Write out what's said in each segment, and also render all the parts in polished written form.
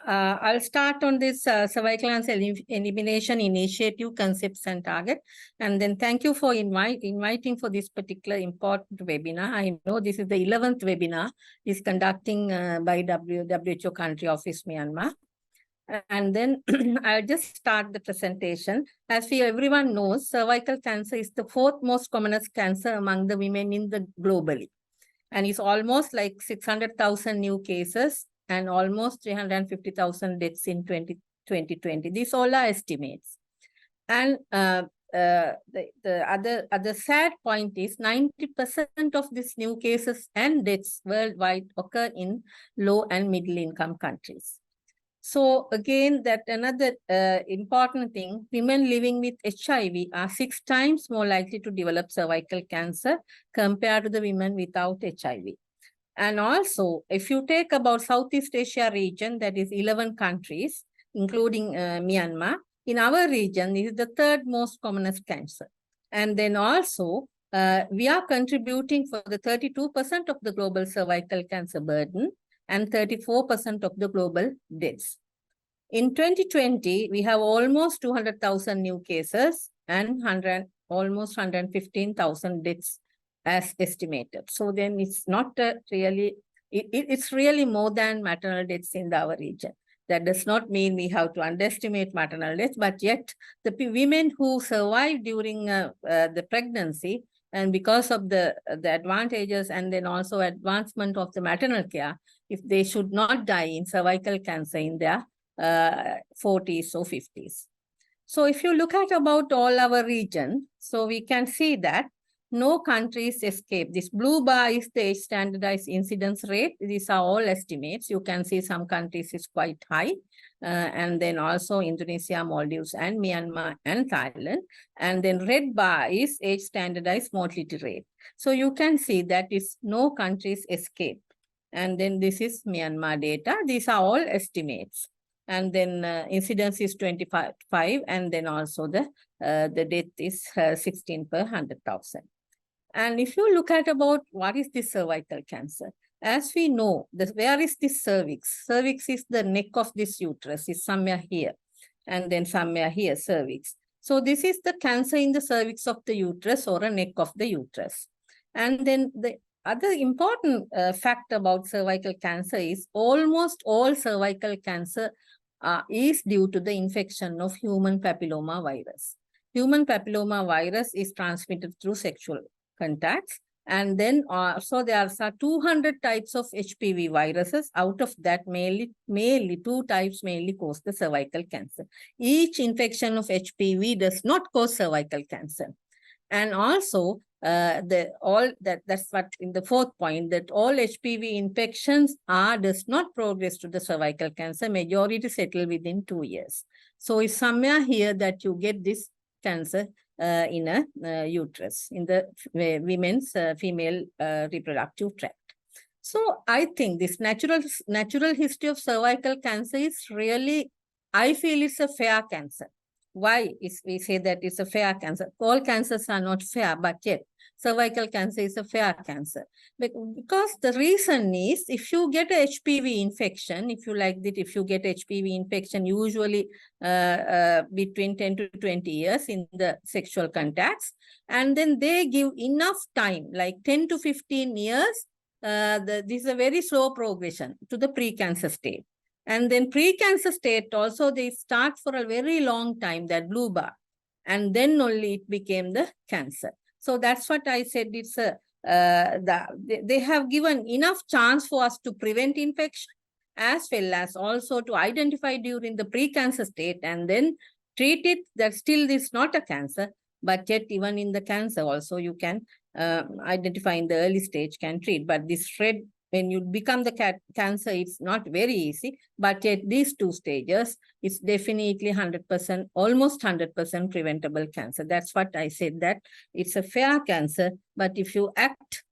I'll start on this cervical cancer elimination initiative concepts and target. And then thank you for inviting for this particular important webinar. I know this is the 11th webinar is conducting by WHO Country Office, Myanmar. And then I'll just start the presentation. As everyone knows, cervical cancer is the fourth most commonest cancer among the women in the globally. And it's almost like 600,000 new cases and almost 350,000 deaths in 2020. These all are estimates. And the other sad point is 90% of these new cases and deaths worldwide occur in low and middle income countries. So again, that another important thing, women living with HIV are 6 times more likely to develop cervical cancer compared to the women without HIV. And also, if you take about Southeast Asia region, that is 11 countries, including Myanmar, in our region, this is the third most commonest cancer. And then also, we are contributing for the 32% of the global cervical cancer burden and 34% of the global deaths. In 2020, we have almost 200,000 new cases and almost 115,000 deaths as estimated. So then it's not really, it's really more than maternal deaths in our region. That does not mean we have to underestimate maternal deaths, but yet the women who survive during the pregnancy and because of the advantages and then also advancement of the maternal care, if they should not die in cervical cancer in their 40s or 50s. So if you look at about all our region, so we can see that no countries escape. This blue bar is the standardized incidence rate. These are all estimates. You can see some countries is quite high. And then also Indonesia, Maldives, and Myanmar and Thailand. And then red bar is age standardized mortality rate. So you can see that is no countries escape. And then this is Myanmar data. These are all estimates. And then incidence is 25, and then also the death is 16 per 100,000. And if you look at about what is this cervical cancer, as we know, where is this cervix? Cervix is the neck of this uterus, is somewhere here, and then somewhere here, cervix. So this is the cancer in the cervix of the uterus or a neck of the uterus. And then the other important fact about cervical cancer is almost all cervical cancer is due to the infection of human papilloma virus. Human papilloma virus is transmitted through sexual contacts. And then so there are 200 types of HPV viruses. Out of that, mainly 2 types mainly cause the cervical cancer. Each infection of HPV does not cause cervical cancer. And also, that's what in the 4th point, that all HPV infections does not progress to the cervical cancer. Majority settle within 2 years. So it's somewhere here that you get this cancer in a uterus, in the women's female reproductive tract. So I think this natural history of cervical cancer is really, I feel it's a fair cancer. Why is we say that it's a fair cancer? All cancers are not fair, but yet cervical cancer is a fair cancer. Because the reason is, if you get a HPV infection, if you like that, if you get HPV infection, usually between 10 to 20 years in the sexual contacts, and then they give enough time, like 10 to 15 years, this is a very slow progression to the pre-cancer state. And then pre-cancer state also, they start for a very long time, that blue bar. And then only it became the cancer. So that's what I said, it's they have given enough chance for us to prevent infection, as well as also to identify during the pre-cancer state and then treat it, that still is not a cancer, but yet even in the cancer also you can identify in the early stage, can treat. But this red, when you become the cancer, it's not very easy, but yet these 2 stages, it's definitely 100%, almost 100% preventable cancer. That's what I said, that it's a fair cancer, but if you act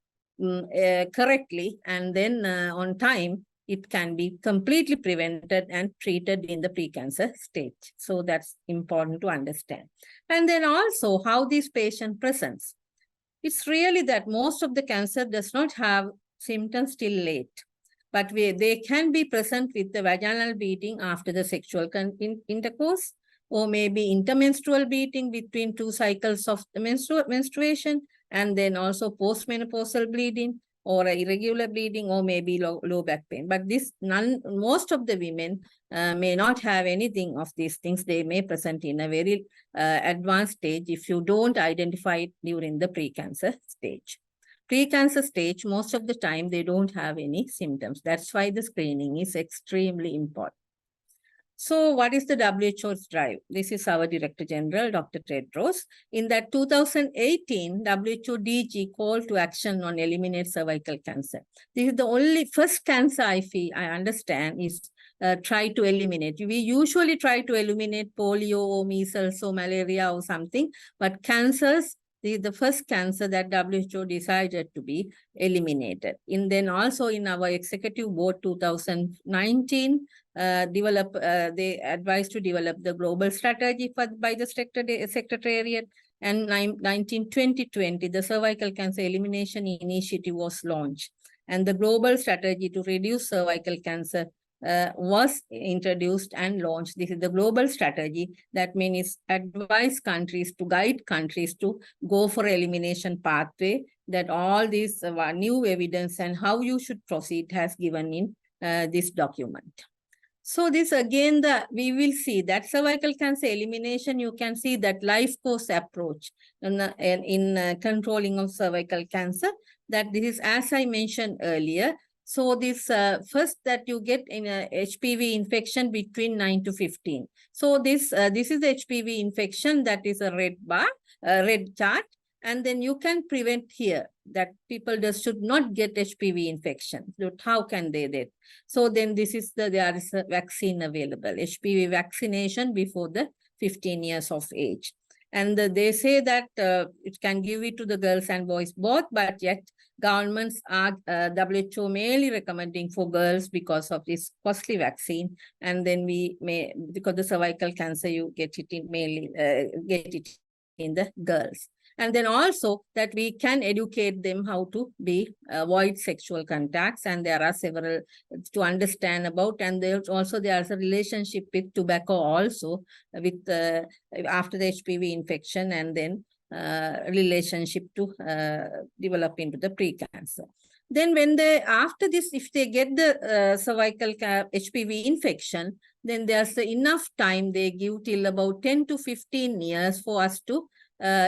correctly and then on time, it can be completely prevented and treated in the pre-cancer stage. So that's important to understand. And then also how this patient presents. It's really that most of the cancer does not have symptoms till late. but they can be present with the vaginal bleeding after the sexual intercourse, or maybe intermenstrual bleeding between 2 cycles of the menstruation, and then also postmenopausal bleeding, or irregular bleeding, or maybe low back pain. But most of the women may not have anything of these things. They may present in a very advanced stage if you don't identify it during the precancer stage. Precancer stage, most of the time, they don't have any symptoms. That's why the screening is extremely important. So what is the WHO's drive? This is our Director General, Dr. Tedros. In that 2018, WHO DG called to action on eliminate cervical cancer. This is the only first cancer I understand is try to eliminate. We usually try to eliminate polio or measles or malaria or something, but cancers, this is the first cancer that WHO decided to be eliminated. And then also in our executive board 2019, they advised to develop the global strategy by the secretariat, and 2020, the Cervical Cancer Elimination Initiative was launched. And the global strategy to reduce cervical cancer was introduced and launched. This is the global strategy. That means advise countries to guide countries to go for elimination pathway, that all these new evidence and how you should proceed has given in this document. So this again, we will see that cervical cancer elimination, you can see that life course approach in controlling of cervical cancer, that this is, as I mentioned earlier, so this first that you get in a HPV infection between 9 to 15. So this is the HPV infection, that is a red bar, red chart. And then you can prevent here that people should not get HPV infection. How can they do? So then there is a vaccine available, HPV vaccination before the 15 years of age. And they say that it can give it to the girls and boys both, but yet governments are WHO mainly recommending for girls because of this costly vaccine. And then we may, because the cervical cancer, you get it in mainly get it in the girls. And then also that we can educate them how to avoid sexual contacts. And there are several to understand about. And there's also a relationship with tobacco also, with after the HPV infection, and then relationship to develop into the precancer. Then when after this, if they get the cervical HPV infection, then there's enough time they give till about 10 to 15 years for us to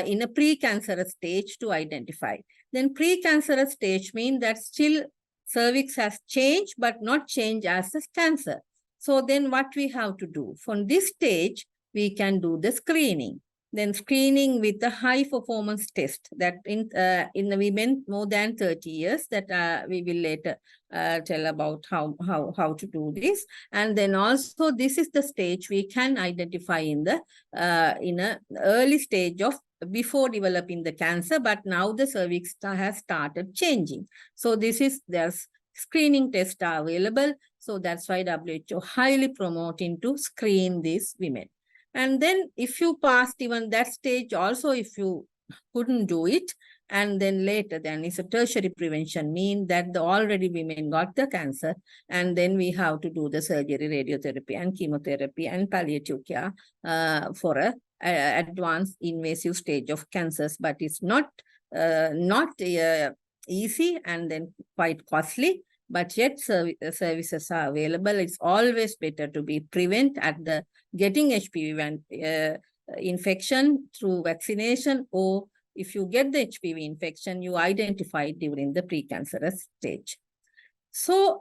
in a pre-cancerous stage to identify. Then pre-cancerous stage means that still cervix has changed, but not changed as a cancer. So then what we have to do? From this stage, we can do the screening. Then screening with the high performance test, that in the women more than 30 years, that we will later tell about how to do this. And then also this is the stage we can identify in a early stage of before developing the cancer, but now the cervix has started changing. So there's screening tests are available. So that's why WHO highly promoting to screen these women. And then if you passed even that stage also, if you couldn't do it, and then later then it's a tertiary prevention, mean that the already women got the cancer, and then we have to do the surgery, radiotherapy and chemotherapy and palliative care for a advanced invasive stage of cancers. But it's not easy and then quite costly, but yet services are available. It's always better to be prevent at the getting HPV infection through vaccination, or if you get the HPV infection, you identify it during the precancerous stage. So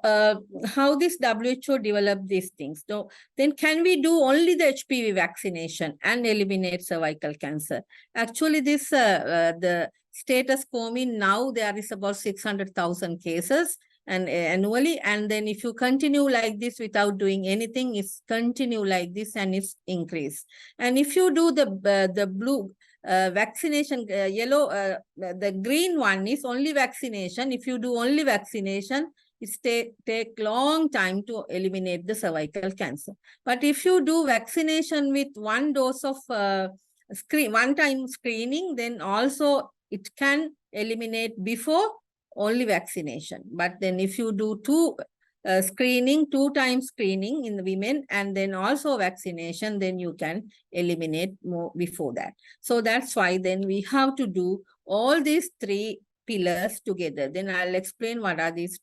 how this WHO developed these things? So then can we do only the HPV vaccination and eliminate cervical cancer? Actually, this the status quo mean now there is about 600,000 cases and annually, and then if you continue like this without doing anything, it's continue like this and it's increase. And if you do the blue vaccination, yellow, the green one is only vaccination. If you do only vaccination, it take long time to eliminate the cervical cancer. But if you do vaccination with one dose of one-time screening, then also it can eliminate before only vaccination. But then if you do two screening, 2 times screening in the women, and then also vaccination, then you can eliminate more before that. So that's why then we have to do all these 3 pillars together. Then I'll explain what are these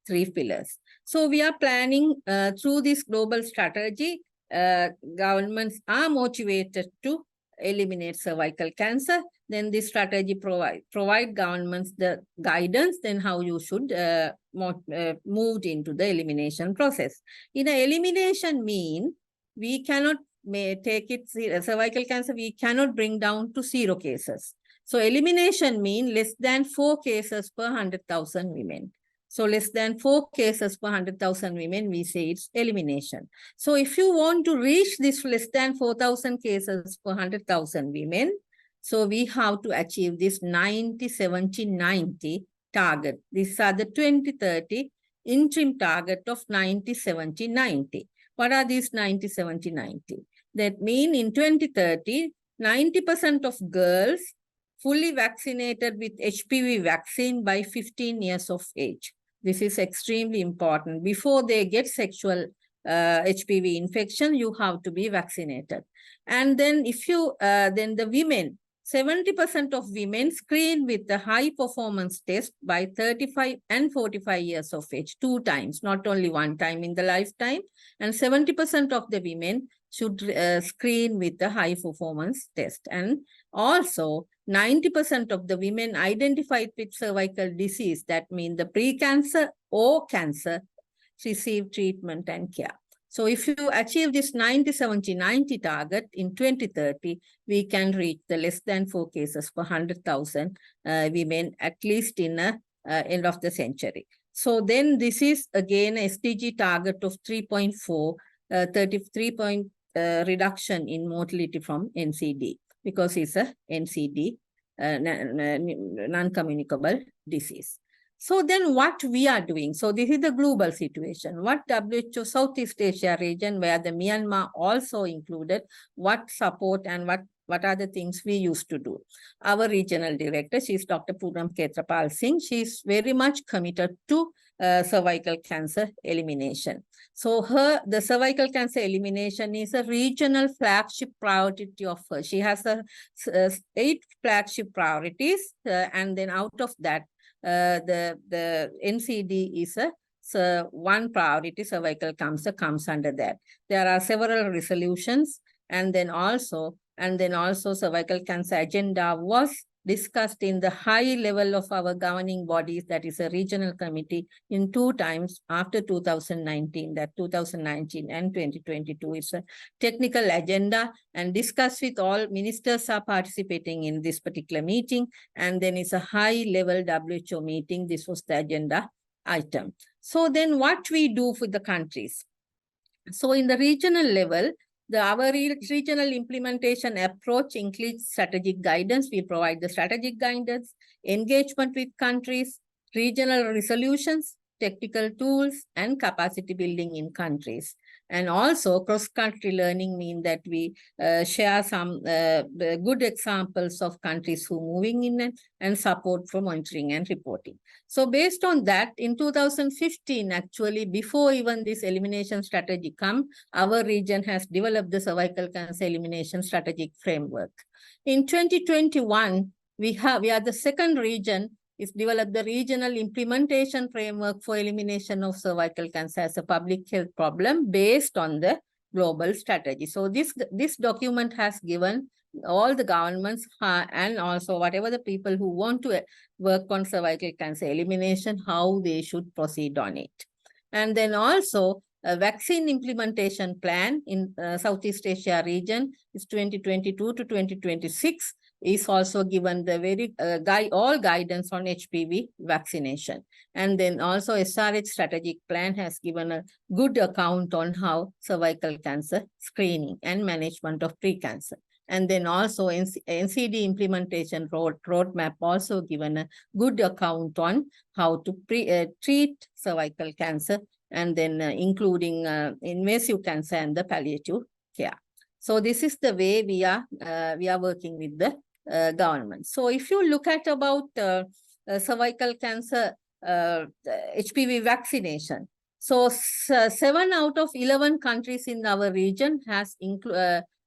3 pillars. So we are planning through this global strategy, governments are motivated to eliminate cervical cancer. Then this strategy provide governments the guidance, then how you should move into the elimination process. In an elimination mean, we cannot take it, cervical cancer, we cannot bring down to 0 cases. So elimination mean less than 4 cases per 100,000 women. So less than 4 cases per 100,000 women, we say it's elimination. So if you want to reach this less than 4,000 cases per 100,000 women, so we have to achieve this 90, 70, 90 target. These are the 2030 interim target of 90, 70, 90. What are these 90, 70, 90? That mean in 2030, 90% of girls fully vaccinated with HPV vaccine by 15 years of age. This is extremely important. Before they get sexual HPV infection, you have to be vaccinated. And then if you, then the women, 70% of women screened with the high performance test by 35 and 45 years of age, 2 times, not only 1 time in the lifetime. And 70% of the women should screen with the high performance test. And also 90% of the women identified with cervical disease, that means the pre-cancer or cancer, receive treatment and care. So if you achieve this 90, 70, 90 target in 2030, we can reach the less than 4 cases per 100,000 women, at least in the end of the century. So then this is again a SDG target of 3.4, 33 point reduction in mortality from NCD, because it's a NCD, non-communicable disease. So then what we are doing, so this is the global situation. What WHO Southeast Asia region, where the Myanmar also included, what support and what are the things we used to do. Our regional director, she's Dr. Poonam Ketrapal Singh. She's very much committed to cervical cancer elimination. So the cervical cancer elimination is a regional flagship priority of her. She has 8 flagship priorities, and then out of that, the NCD is so 1 priority, cervical cancer comes under that. There are several resolutions, and then also cervical cancer agenda was discussed in the high level of our governing bodies, that is a regional committee, in 2 times after 2019, that 2019 and 2022 is a technical agenda, and discussed with all ministers are participating in this particular meeting, and then it's a high level WHO meeting. This was the agenda item. So then what we do for the countries? So in the regional level, our regional implementation approach includes strategic guidance. We provide the strategic guidance, engagement with countries, regional resolutions, technical tools, and capacity building in countries. And also cross-country learning means that we share some good examples of countries who are moving in and support for monitoring and reporting. So based on that, in 2015, actually, before even this elimination strategy come, our region has developed the cervical cancer elimination strategic framework. In 2021, we are the second region is developed the regional implementation framework for elimination of cervical cancer as a public health problem based on the global strategy. So this document has given all the governments and also whatever the people who want to work on cervical cancer elimination, how they should proceed on it. And then also a vaccine implementation plan in Southeast Asia region is 2022 to 2026. Is also given the very all guidance on HPV vaccination. And then also SRH strategic plan has given a good account on how cervical cancer screening and management of pre-cancer. And then also NCD implementation roadmap also given a good account on how to treat cervical cancer, and then including invasive cancer and the palliative care. So this is the way we are working with the government. So if you look at about cervical cancer HPV vaccination, So 7 out of 11 countries in our region has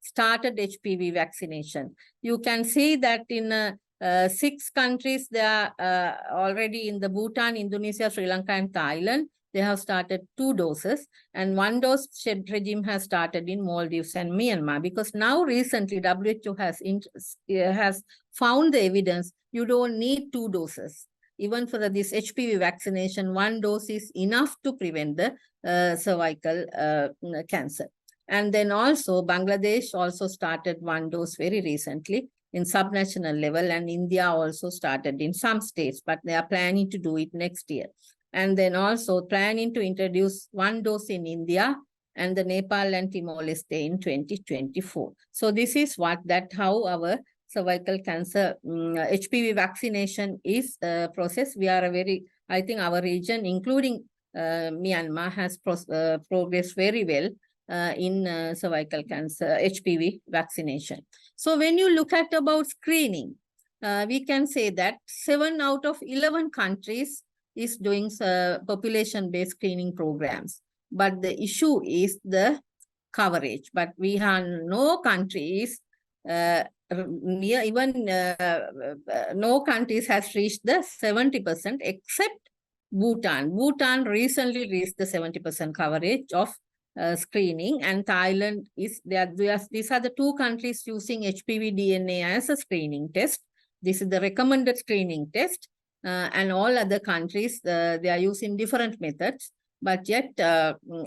started HPV vaccination. You can see that in 6 countries, they are already in the Bhutan, Indonesia, Sri Lanka, and Thailand. They have started 2 doses, and 1 dose regime has started in Maldives and Myanmar, because now recently WHO has found the evidence you don't need 2 doses. Even for this HPV vaccination, 1 dose is enough to prevent the cervical cancer. And then also Bangladesh also started 1 dose very recently in subnational level, and India also started in some states, but they are planning to do it next year. And then also planning to introduce 1 dose in India and the Nepal and Timor-Leste in 2024. So this is how our cervical cancer HPV vaccination is process. We are I think our region, including Myanmar, has progressed very well in cervical cancer HPV vaccination. So when you look at about screening, we can say that 7 out of 11 countries is doing population-based screening programs. But the issue is the coverage. But we have no countries, no countries has reached the 70% except Bhutan. Bhutan recently reached the 70% coverage of screening, and Thailand is there. These are the 2 countries using HPV DNA as a screening test. This is the recommended screening test, and all other countries they are using different methods. But yet,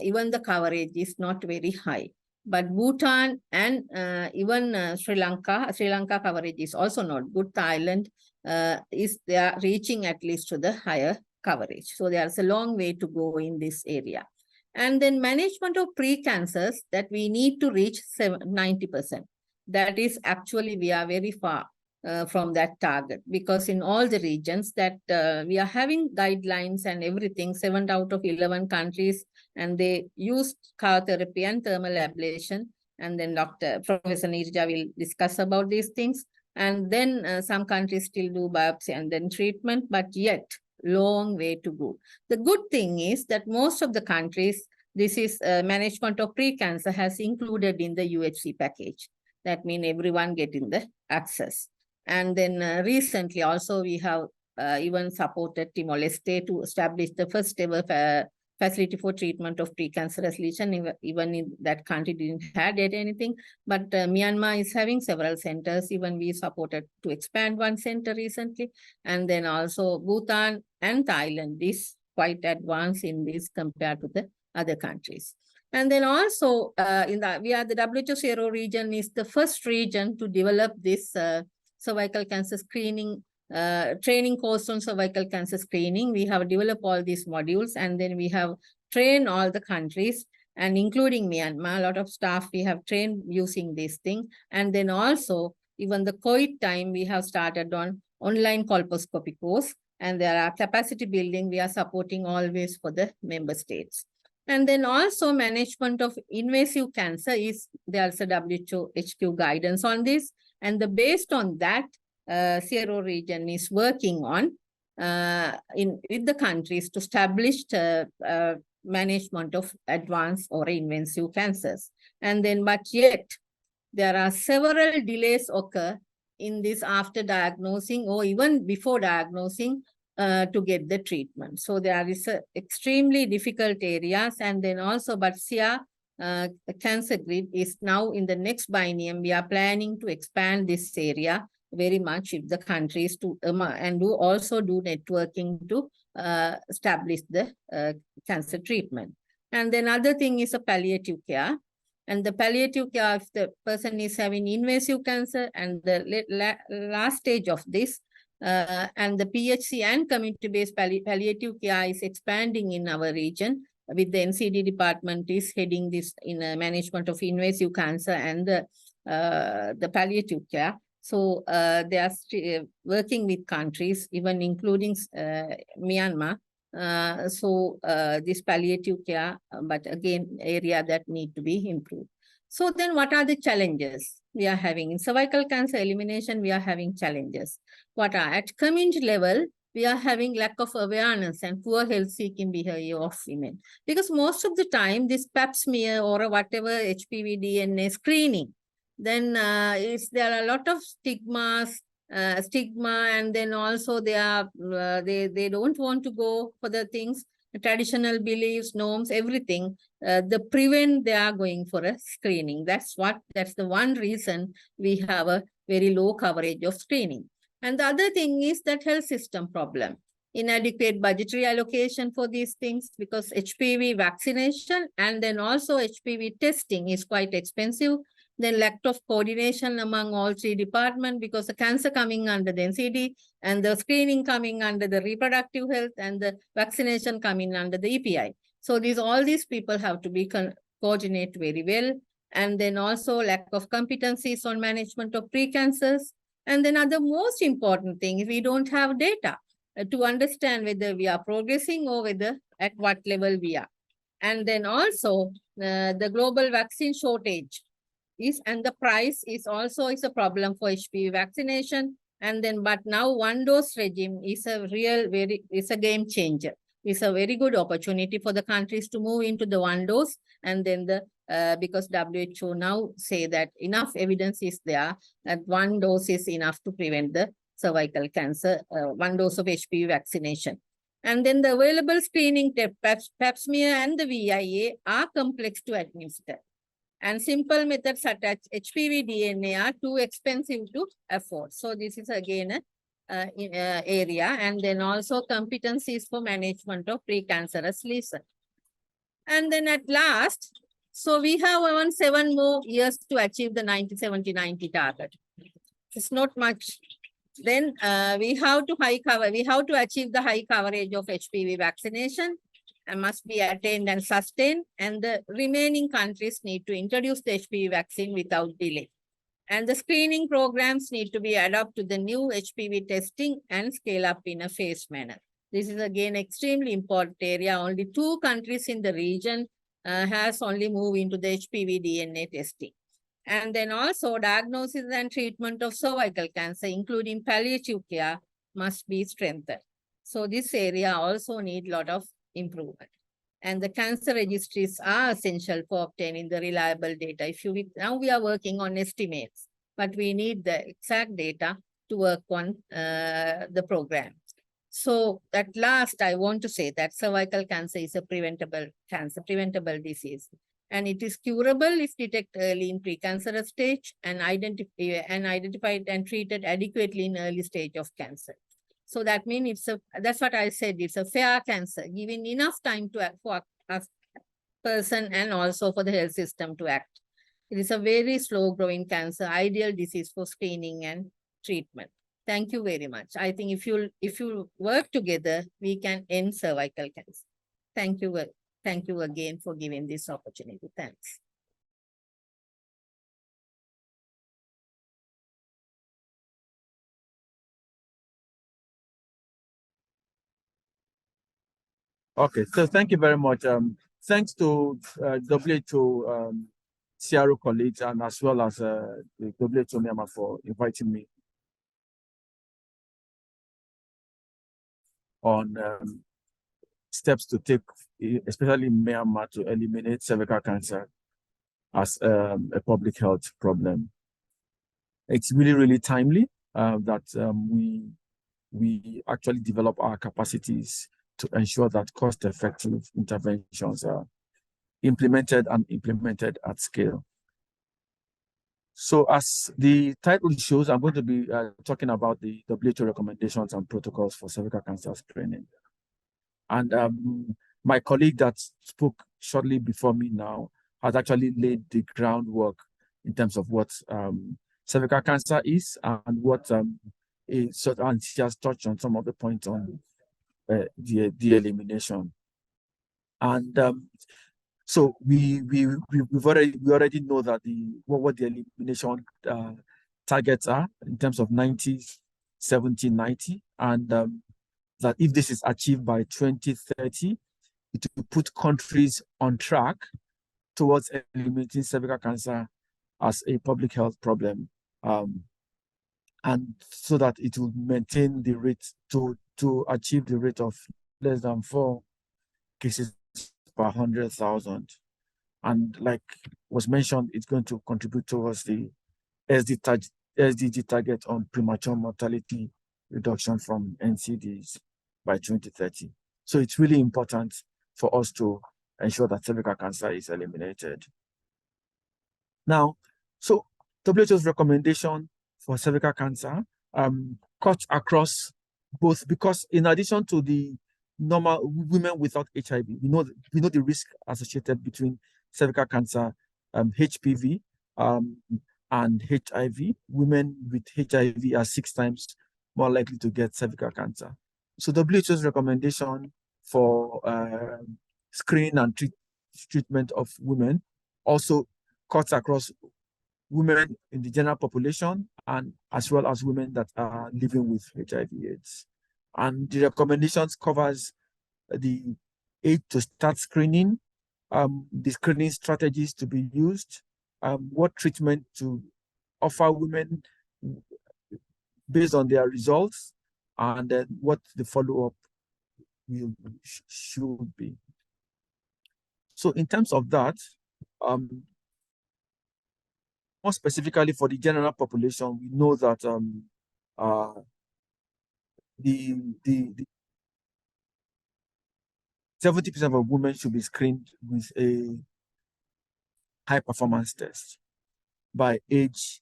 even the coverage is not very high. But Bhutan and even Sri Lanka coverage is also not good. Thailand they are reaching at least to the higher coverage. So there's a long way to go in this area. And then management of pre-cancers, that we need to reach 90%. That is actually, we are very far from that target, because in all the regions that we are having guidelines and everything, 7 out of 11 countries, and they use cryotherapy and thermal ablation. And then Professor Neerja will discuss about these things. And then some countries still do biopsy and then treatment, but yet long way to go. The good thing is that most of the countries, this is management of pre-cancer has included in the UHC package. That means everyone getting the access. And then recently also we have even supported Timor-Leste to establish the first ever facility for treatment of pre-cancerous lesion. Even in that country didn't have anything, but Myanmar is having several centers. Even we supported to expand 1 center recently. And then also Bhutan and Thailand is quite advanced in this compared to the other countries. And then also the WHO Sero region is the first region to develop this cervical cancer screening training course on cervical cancer screening. We have developed all these modules, and then we have trained all the countries, and including Myanmar, a lot of staff we have trained using this thing. And then also, even the COVID time, we have started on online colposcopy course, and there are capacity building we are supporting always for the member states. And then also management of invasive cancer there's a WHO HQ guidance on this. And based on that, Sero region is working on with the countries to establish management of advanced or invasive cancers. And then, but yet, there are several delays occur in this after diagnosing or even before diagnosing to get the treatment. So there is extremely difficult areas. And then also, but SIA cancer grid is now in the next biennium. We are planning to expand this area very much with the countries to and also do networking to establish the cancer treatment. And then other thing is a palliative care. And the palliative care, if the person is having invasive cancer and the last stage of this, and the PHC and community-based palliative care is expanding in our region, with the NCD department is heading this in management of invasive cancer and the palliative care. So they are working with countries, even including Myanmar. So this palliative care, but again, area that need to be improved. So then what are the challenges we are having? In cervical cancer elimination, we are having challenges. What are at community level? we are having lack of awareness and poor health-seeking behavior of women. Because most of the time, this pap smear or whatever HPV DNA screening, then there are a lot of stigma, and then also they don't want to go for the things, traditional beliefs, norms, everything. The prevent they are going for a screening. That's the one reason we have a very low coverage of screening. And the other thing is that health system problem. Inadequate budgetary allocation for these things, because HPV vaccination and then also HPV testing is quite expensive. Then lack of coordination among all three departments, because the cancer coming under the NCD and the screening coming under the reproductive health and the vaccination coming under the EPI. So all these people have to be coordinate very well. And then also lack of competencies on management of pre-cancers. And then the most important thing is we don't have data to understand whether we are progressing or whether at what level we are. And then also the global vaccine shortage and the price is also a problem for HPV vaccination. And then, but now one dose regime is a game changer. It's a very good opportunity for the countries to move into the one dose. And then because WHO now say that enough evidence is there that one dose is enough to prevent the cervical cancer, one dose of HPV vaccination. And then the available screening pap smear and the VIA are complex to administer. And simple methods such as HPV DNA are too expensive to afford. So this is again an area. And then also competencies for management of precancerous lesions. And then at last, so we have around 7 more years to achieve the 90-70-90 target. It's not much. Then we have to achieve the high coverage of HPV vaccination and must be attained and sustained. And the remaining countries need to introduce the HPV vaccine without delay. And the screening programs need to be adapted to the new HPV testing and scale up in a phased manner. This is again extremely important area. Only 2 countries in the region has only moved into the HPV DNA testing. And then also diagnosis and treatment of cervical cancer, including palliative care, must be strengthened. So this area also needs a lot of improvement. And the cancer registries are essential for obtaining the reliable data. Now we are working on estimates, but we need the exact data to work on the program. So at last, I want to say that cervical cancer is a preventable disease. And it is curable if detected early in precancerous stage and identified and treated adequately in early stage of cancer. So that means that's what I said, it's a fair cancer, giving enough time to act for a person and also for the health system to act. It is a very slow growing cancer, ideal disease for screening and treatment. Thank you very much. I think if you work together, we can end cervical cancer. Thank you. Thank you again for giving this opportunity. Thanks. Okay, so thank you very much. Thanks to WHO CRO colleagues and as well as the WHO Myanmar for inviting me on steps to take, especially in Myanmar, to eliminate cervical cancer as a public health problem. It's really, really timely that we actually develop our capacities to ensure that cost-effective interventions are implemented at scale. So as the title shows, I'm going to be talking about the WHO recommendations and protocols for cervical cancer screening. And my colleague that spoke shortly before me now has actually laid the groundwork in terms of what cervical cancer is and what and she has touched on some of the points on the elimination. And so we already know that what the elimination targets are in terms of 90, 70, 90, and that if this is achieved by 2030, it will put countries on track towards eliminating cervical cancer as a public health problem and so that it will maintain the rate to achieve the rate of less than 4 cases per 100,000. And like was mentioned, it's going to contribute towards the SDG target on premature mortality reduction from NCDs by 2030. So it's really important for us to ensure that cervical cancer is eliminated. Now, so WHO's recommendation for cervical cancer cuts across both, because in addition to the normal women without HIV, we know the risk associated between cervical cancer, HPV, and HIV. Women with HIV are 6 times more likely to get cervical cancer. So WHO's recommendation for screening and treatment of women also cuts across women in the general population and as well as women that are living with HIV/AIDS. And the recommendations covers the age to start screening, the screening strategies to be used, what treatment to offer women based on their results, and then what the follow-up should be. So in terms of that, more specifically for the general population, we know that the 70% of women should be screened with a high performance test by age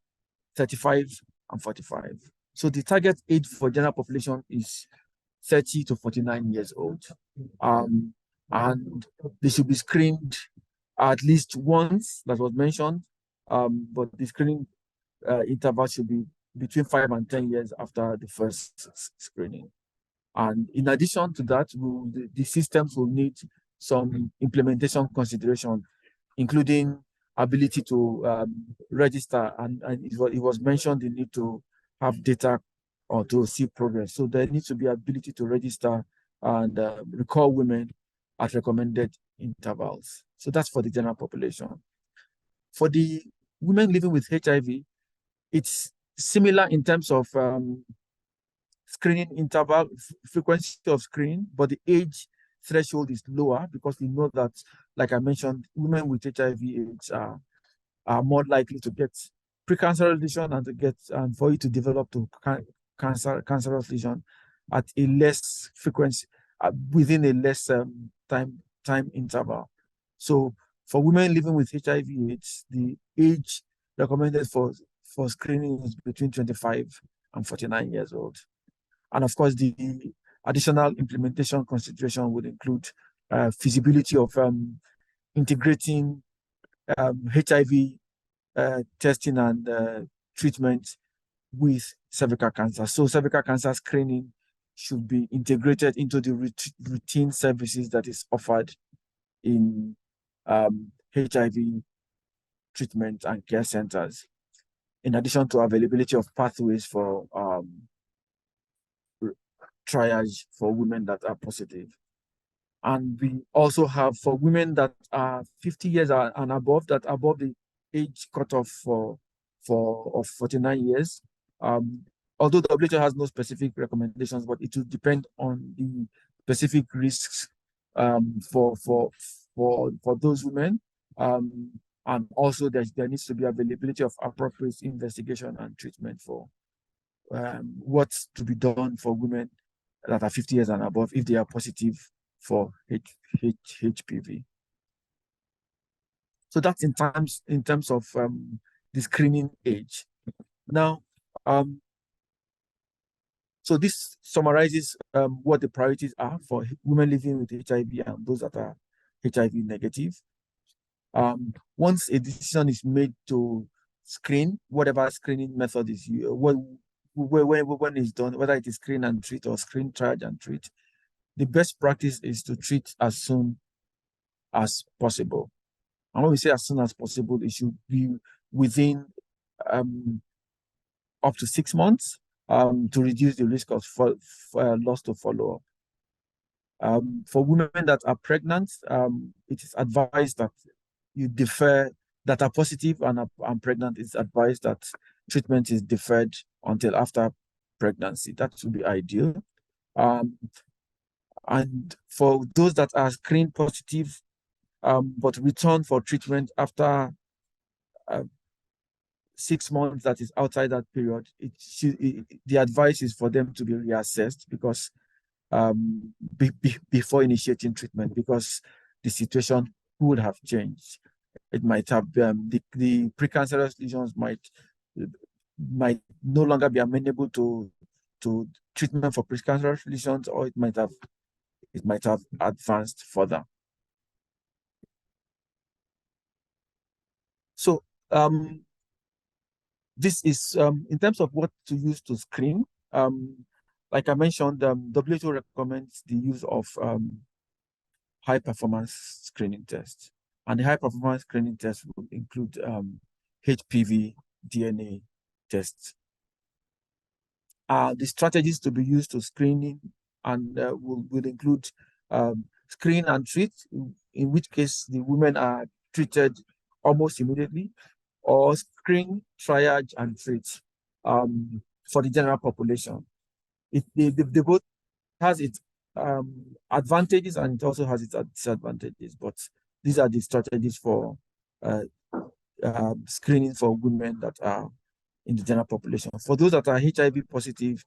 35 and 45. So the target age for general population is 30 to 49 years old. And they should be screened at least once, that was mentioned, but the screening interval should be between 5 and 10 years after the first screening. And in addition to that, the systems will need some implementation consideration, including ability to register, and it was mentioned the need to have data or to see progress. So there needs to be ability to register and recall women at recommended intervals. So that's for the general population. For the women living with HIV, it's similar in terms of screening interval, frequency of screening, but the age threshold is lower because we know that, like I mentioned, women with HIV/AIDS are more likely to get precancerous lesion and for it to develop to cancerous lesion at a less frequency, within a less time interval. So for women living with HIV/AIDS, the age recommended for screening is between 25 and 49 years old. And of course, the additional implementation consideration would include feasibility of integrating HIV testing and treatment with cervical cancer. So cervical cancer screening should be integrated into the routine services that is offered in HIV treatment and care centers, in addition to availability of pathways for triage for women that are positive. And we also have, for women that are 50 years and above, that above the age cutoff for 49 years. Although WHO has no specific recommendations, but it will depend on the specific risks for those women. And also there needs to be availability of appropriate investigation and treatment for what's to be done for women that are 50 years and above if they are positive for HPV. So that's in terms of the screening age. Now, so this summarizes what the priorities are for women living with HIV and those that are HIV negative. Once a decision is made to screen, whatever screening method is used, when it's done, whether it is screen and treat or screen, triage and treat, the best practice is to treat as soon as possible. And when we say as soon as possible, it should be within up to 6 months to reduce the risk of loss to follow-up. For women that are pregnant, it is advised that you defer, that are positive and pregnant, it's advised that treatment is deferred until after pregnancy. That would be ideal. And for those that are screen positive, but return for treatment after 6 months, that is outside that period, the advice is for them to be reassessed because before initiating treatment, because the situation would have changed. It might have the precancerous lesions might no longer be amenable to treatment for precancerous lesions, or it might have advanced further. So this is in terms of what to use to screen. Like I mentioned, WHO recommends the use of high performance screening tests, and the high performance screening test will include HPV DNA tests. The strategies to be used to screening and will include screen and treat, in which case the women are treated almost immediately, or screen, triage, and treat for the general population. They both has its advantages and it also has its disadvantages, but these are the strategies for screening for women that are in the general population. For those that are HIV positive,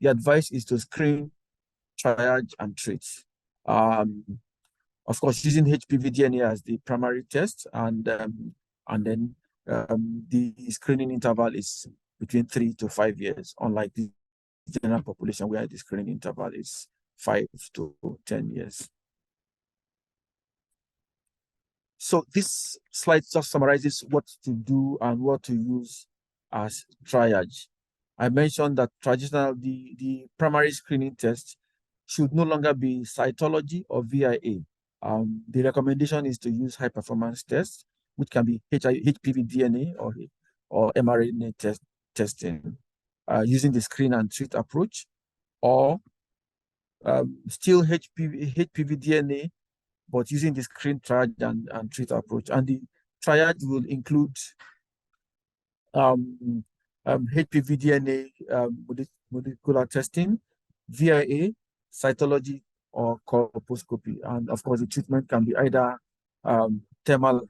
the advice is to screen, triage, and treat. Of course, using HPV DNA as the primary test, and then the screening interval is between 3 to 5 years, unlike the general population where the screening interval is 5 to 10 years. So this slide just summarizes what to do and what to use as triage. I mentioned that traditional, the primary screening test should no longer be cytology or VIA. The recommendation is to use high performance tests, which can be HPV DNA or mRNA testing, using the screen and treat approach, or still HPV DNA, but using the screen, triage, and treat approach. And the triage will include HPV DNA molecular testing, VIA, cytology, or colposcopy. And of course, the treatment can be either thermal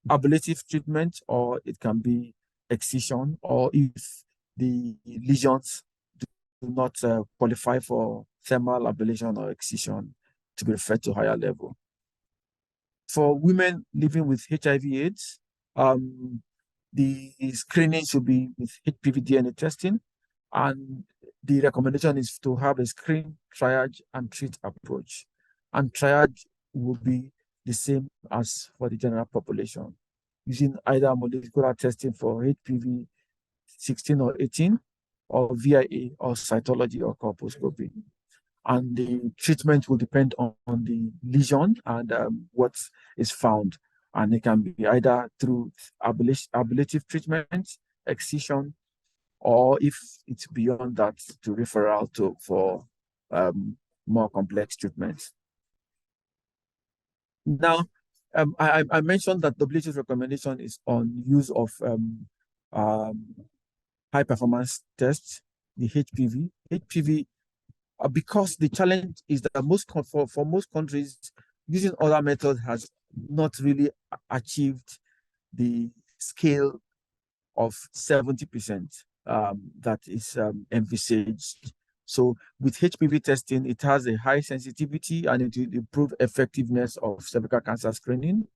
ablative treatment, or it can be excision, or if the lesions do not qualify for thermal ablation or excision, to be referred to higher level. For women living with HIV/AIDS, the screening should be with HPV DNA testing, and the recommendation is to have a screen, triage, and treat approach. And triage will be the same as for the general population, using either molecular testing for HPV 16 or 18, or VIA, or cytology, or colposcopy. And the treatment will depend on the lesion and what is found. And it can be either through ablative treatment, excision, or if it's beyond that, to referral for more complex treatments. Now, I mentioned that WHO's recommendation is on use of high performance tests, the HPV. HPV, because the challenge is that for most countries, using other methods has not really achieved the scale of 70% that is envisaged. So with HPV testing, it has a high sensitivity and it will improve effectiveness of cervical cancer screening.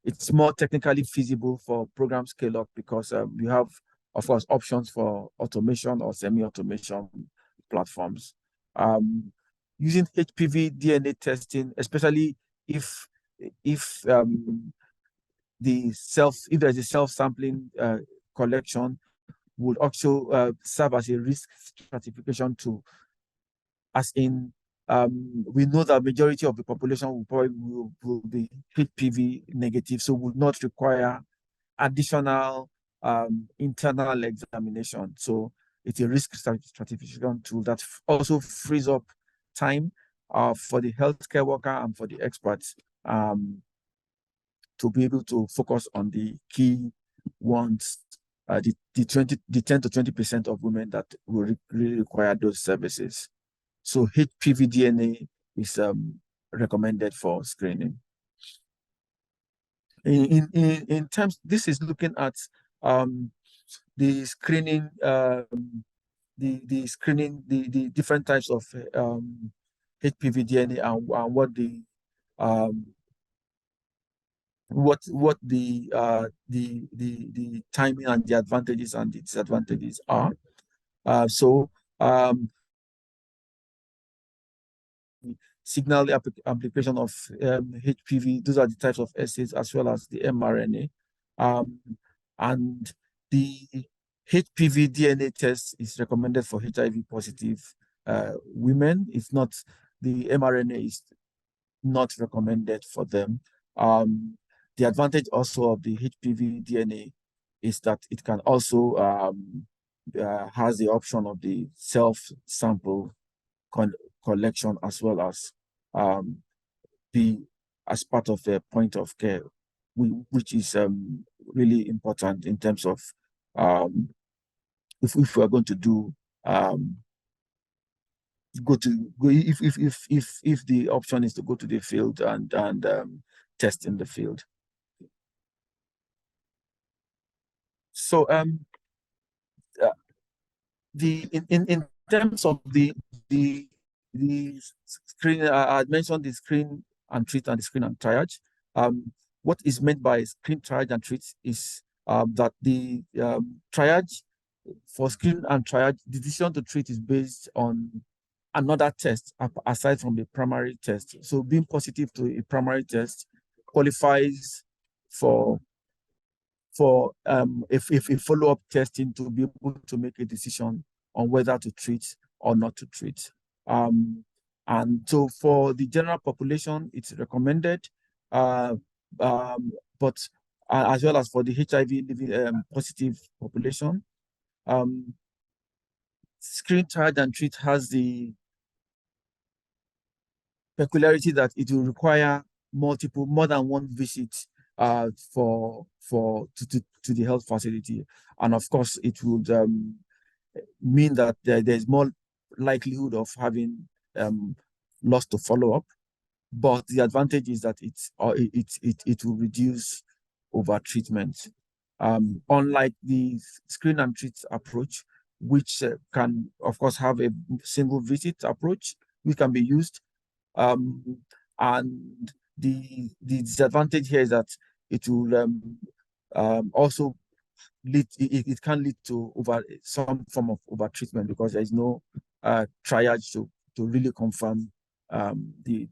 It's more technically feasible for program scale-up because you have, of course, options for automation or semi-automation platforms. Using HPV DNA testing, especially if there's a self-sampling collection, would also serve as a risk stratification tool. As in, we know that majority of the population will be HPV negative, so would not require additional internal examination. So it's a risk stratification tool that also frees up time for the healthcare worker and for the experts to be able to focus on the key ones the 10 to 20% of women that will really require those services. So HPV DNA is recommended for screening. In terms, this is looking at the screening, the different types of HPV DNA and what the the timing and the advantages and the disadvantages are. Signal application of HPV, those are the types of assays, as well as the mRNA. And the HPV DNA test is recommended for HIV positive women. If not, the mRNA is not recommended for them. The advantage also of the HPV DNA is that it can also has the option of the self-sample collection, as well as be as part of the point of care, which is really important in terms of if we are going to do if the option is to go to the field and test in the field. So in terms of the screen, I mentioned the screen and treat and the screen and triage. What is meant by screen, triage, and treat is that the triage for screen and triage, the decision to treat is based on another test aside from the primary test. So being positive to a primary test qualifies for if follow-up testing to be able to make a decision on whether to treat or not to treat. And so for the general population, it's recommended, but as well as for the HIV positive population, screen, triage, and treat has the peculiarity that it will require more than one visit to the health facility, and of course it would mean that there's more likelihood of having loss to follow up. But the advantage is that it will reduce over treatment. Unlike the screen and treat approach, which can of course have a single visit approach, which can be used. And the disadvantage here is that it will also it can lead to some form of over treatment, because there is no triage to really confirm the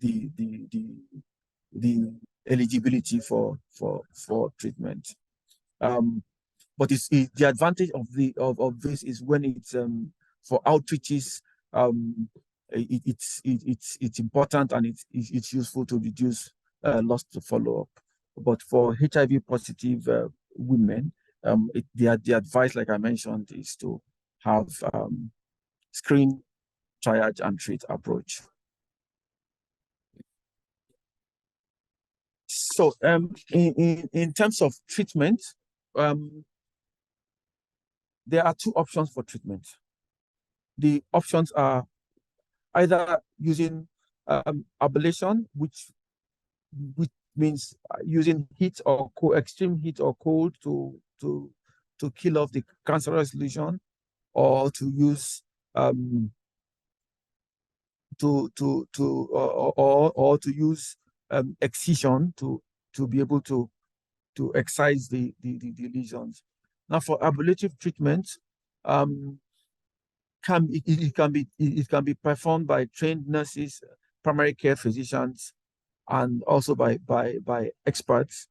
eligibility for treatment. But the advantage of this is when it's for outreaches. It's important, and it's useful to reduce loss to follow up. But for HIV positive women, the advice, like I mentioned, is to have screen, triage, and treat approach. So in terms of treatment, there are two options for treatment. The options are either using ablation, which means using heat or extreme heat or cold to kill off the cancerous lesion, or to use to use excision to be able to excise the lesions. Now, for ablative treatment, it can be performed by trained nurses, primary care physicians, and also by experts.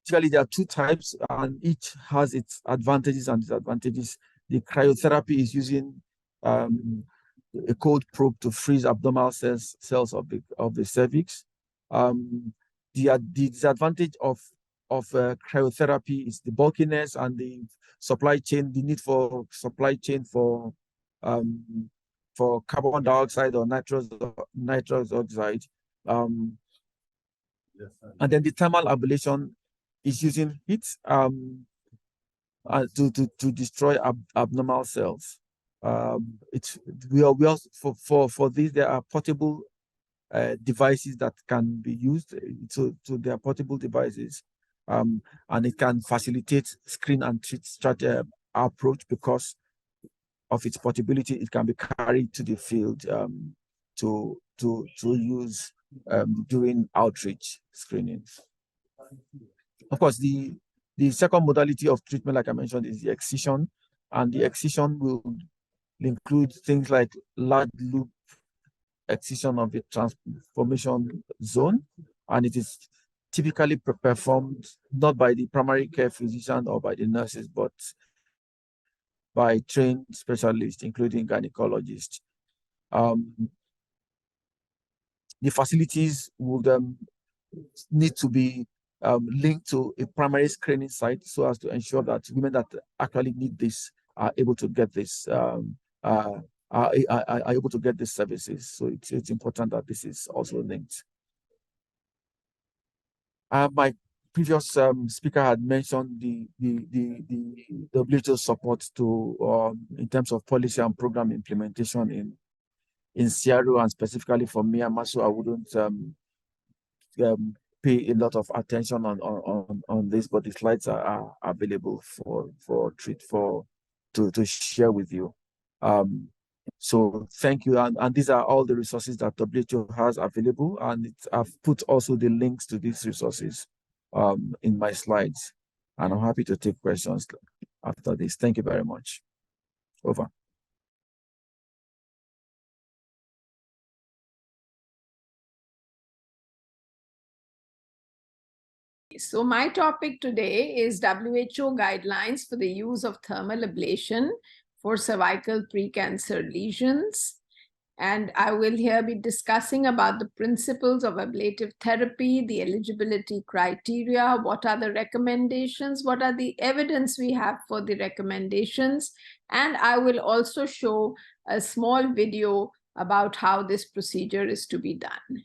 Typically, there are two types, and each has its advantages and disadvantages. The cryotherapy is using a cold probe to freeze abdominal cells of the cervix. The disadvantage of cryotherapy is the bulkiness and the supply chain, the need for supply chain for carbon dioxide or nitrous oxide. And then the thermal ablation is using heat to destroy abnormal cells. We also for this there are portable devices that can be used. So there are portable devices, and it can facilitate screen and treat strategy approach because of its portability. It can be carried to the field to use during outreach screening. Of course, the second modality of treatment, like I mentioned, is the excision, and the excision will include things like large loop excision of the transformation zone, and it is typically performed not by the primary care physician or by the nurses, but by trained specialists, including gynecologists. The facilities would need to be linked to a primary screening site so as to ensure that women that actually need this are able to get this are able to get these services. So it's important that this is also linked. My previous speaker had mentioned the WHO support to in terms of policy and program implementation in CRO and specifically for Myanmar. So I wouldn't pay a lot of attention on this, but the slides are available to share with you. So thank you, and these are all the resources that WHO has available, and I've put also the links to these resources in my slides, and I'm happy to take questions after this. Thank you very much. Over. So my topic today is WHO guidelines for the use of thermal ablation for cervical pre-cancer lesions. And I will here be discussing about the principles of ablative therapy, the eligibility criteria, what are the recommendations, what are the evidence we have for the recommendations. And I will also show a small video about how this procedure is to be done.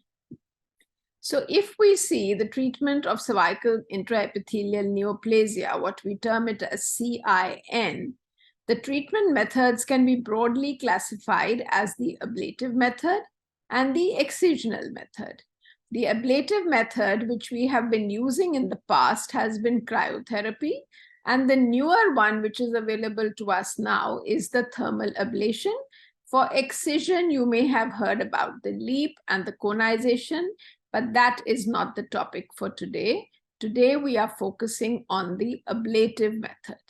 So if we see the treatment of cervical intraepithelial neoplasia, what we term it as CIN, the treatment methods can be broadly classified as the ablative method and the excisional method. The ablative method, which we have been using in the past, has been cryotherapy, and the newer one, which is available to us now, is the thermal ablation. For excision, you may have heard about the LEAP and the conization, but that is not the topic for today. Today, we are focusing on the ablative method.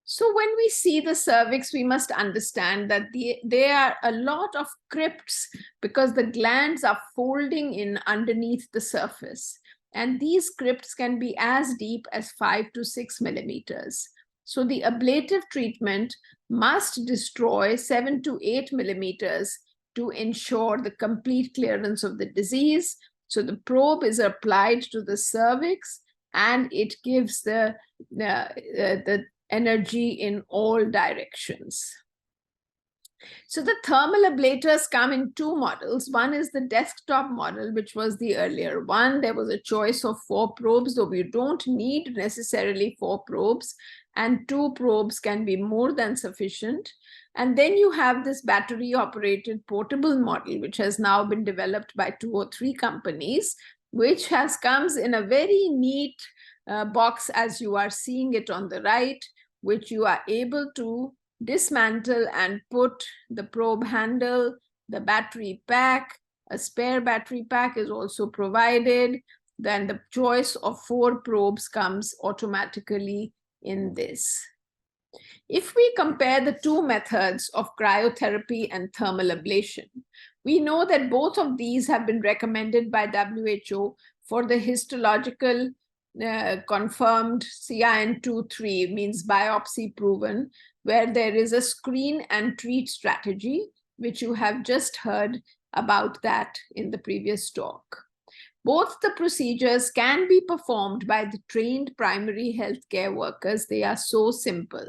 So when we see the cervix, we must understand that there are a lot of crypts because the glands are folding in underneath the surface. And these crypts can be as deep as 5 to 6 millimeters. So the ablative treatment must destroy 7 to 8 millimeters to ensure the complete clearance of the disease. So the probe is applied to the cervix and it gives the energy in all directions. So the thermal ablators come in two models. One is the desktop model, which was the earlier one. There was a choice of 4 probes, though you don't need necessarily 4 probes, and 2 probes can be more than sufficient. And then you have this battery-operated portable model, which has now been developed by 2 or 3 companies, which comes in a very neat box as you are seeing it on the right, which you are able to dismantle and put the probe handle, the battery pack. A spare battery pack is also provided. Then the choice of 4 probes comes automatically in this. If we compare the 2 methods of cryotherapy and thermal ablation, we know that both of these have been recommended by WHO for the histological confirmed CIN2-3, means biopsy proven, where there is a screen and treat strategy, which you have just heard about that in the previous talk. Both the procedures can be performed by the trained primary healthcare workers. They are so simple.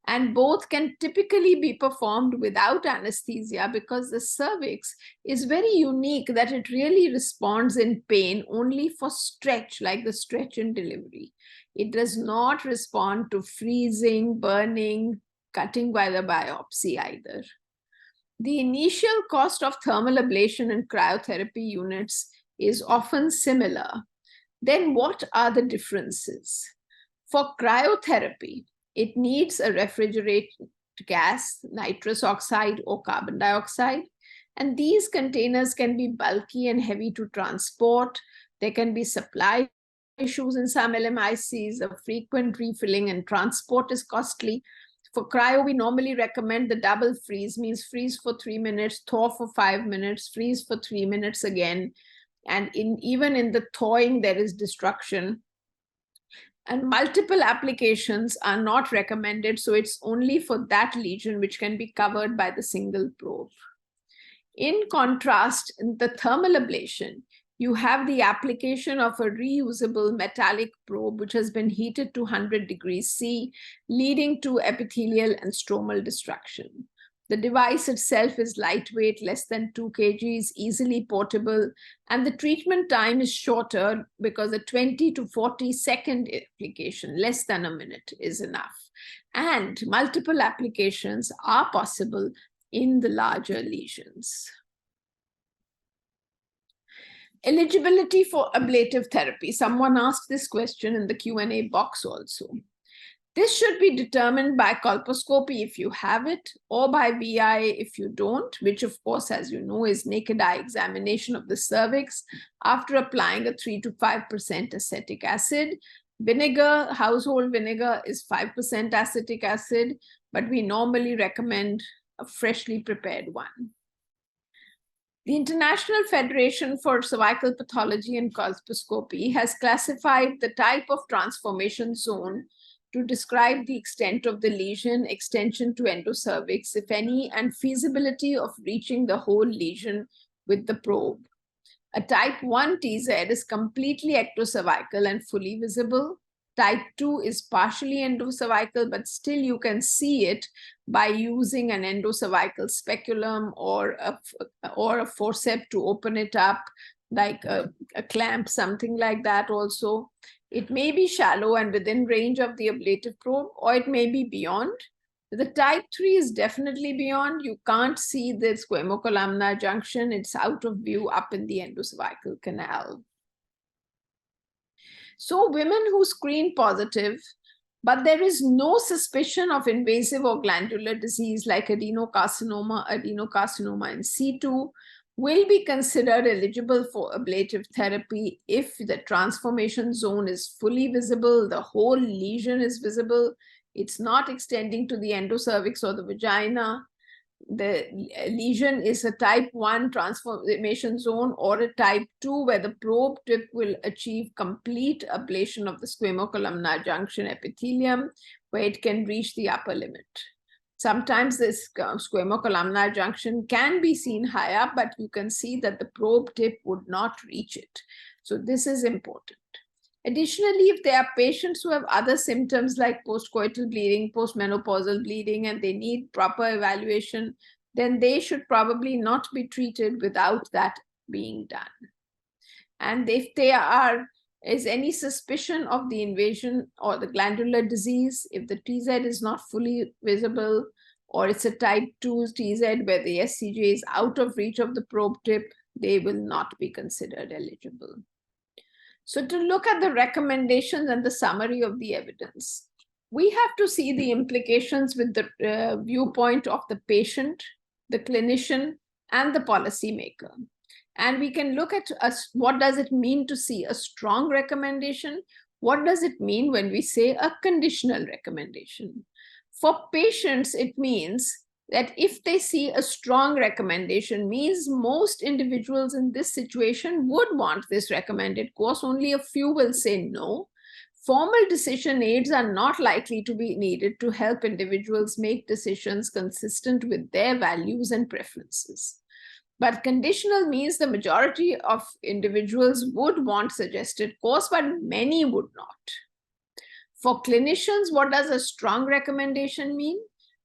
And both can typically be performed without anesthesia because the cervix is very unique that it really responds in pain only for stretch, like the stretch in delivery. It does not respond to freezing, burning, cutting by the biopsy either. The initial cost of thermal ablation and cryotherapy units is often similar. Then what are the differences? For cryotherapy, it needs a refrigerated gas, nitrous oxide or carbon dioxide. And these containers can be bulky and heavy to transport. There can be supply issues in some LMICs. A frequent refilling and transport is costly. For cryo, we normally recommend the double freeze, means freeze for 3 minutes, thaw for 5 minutes, freeze for 3 minutes again. And even in the thawing, there is destruction. And multiple applications are not recommended, so it's only for that lesion which can be covered by the single probe. In contrast, in the thermal ablation, you have the application of a reusable metallic probe which has been heated to 100 degrees C, leading to epithelial and stromal destruction. The device itself is lightweight, less than 2 kgs, easily portable, and the treatment time is shorter because a 20 to 40 second application, less than a minute, is enough. And multiple applications are possible in the larger lesions. Eligibility for ablative therapy. Someone asked this question in the Q&A box also. This should be determined by colposcopy if you have it, or by VI if you don't, which of course, as you know, is naked eye examination of the cervix after applying a 3 to 5% acetic acid. Vinegar, household vinegar, is 5% acetic acid, but we normally recommend a freshly prepared one. The International Federation for Cervical Pathology and Colposcopy has classified the type of transformation zone to describe the extent of the lesion, extension to endocervix, if any, and feasibility of reaching the whole lesion with the probe. A type 1 TZ is completely ectocervical and fully visible. Type 2 is partially endocervical, but still you can see it by using an endocervical speculum or a forceps to open it up, like a clamp, something like that also. It may be shallow and within range of the ablative probe, or it may be beyond. The type 3 is definitely beyond. You can't see the squamocolumnar junction. It's out of view up in the endocervical canal. So women who screen positive, but there is no suspicion of invasive or glandular disease like adenocarcinoma in situ, will be considered eligible for ablative therapy if the transformation zone is fully visible, the whole lesion is visible, it's not extending to the endocervix or the vagina, the lesion is a type 1 transformation zone, or a type 2 where the probe tip will achieve complete ablation of the squamocolumnar junction epithelium, where it can reach the upper limit. Sometimes this squamocolumnar junction can be seen high up, but you can see that the probe tip would not reach it. So this is important. Additionally, if there are patients who have other symptoms like postcoital bleeding, postmenopausal bleeding, and they need proper evaluation, then they should probably not be treated without that being done. And if there is any suspicion of the invasion or the glandular disease, if the TZ is not fully visible, or it's a type 2 TZ where the SCJ is out of reach of the probe tip, they will not be considered eligible. So to look at the recommendations and the summary of the evidence, we have to see the implications with the viewpoint of the patient, the clinician, and the policymaker. And we can look at what does it mean to see a strong recommendation? What does it mean when we say a conditional recommendation? For patients, it means that if they see a strong recommendation, means most individuals in this situation would want this recommended course. Only a few will say no. Formal decision aids are not likely to be needed to help individuals make decisions consistent with their values and preferences. But conditional means the majority of individuals would want suggested course, but many would not. For clinicians, what does a strong recommendation mean?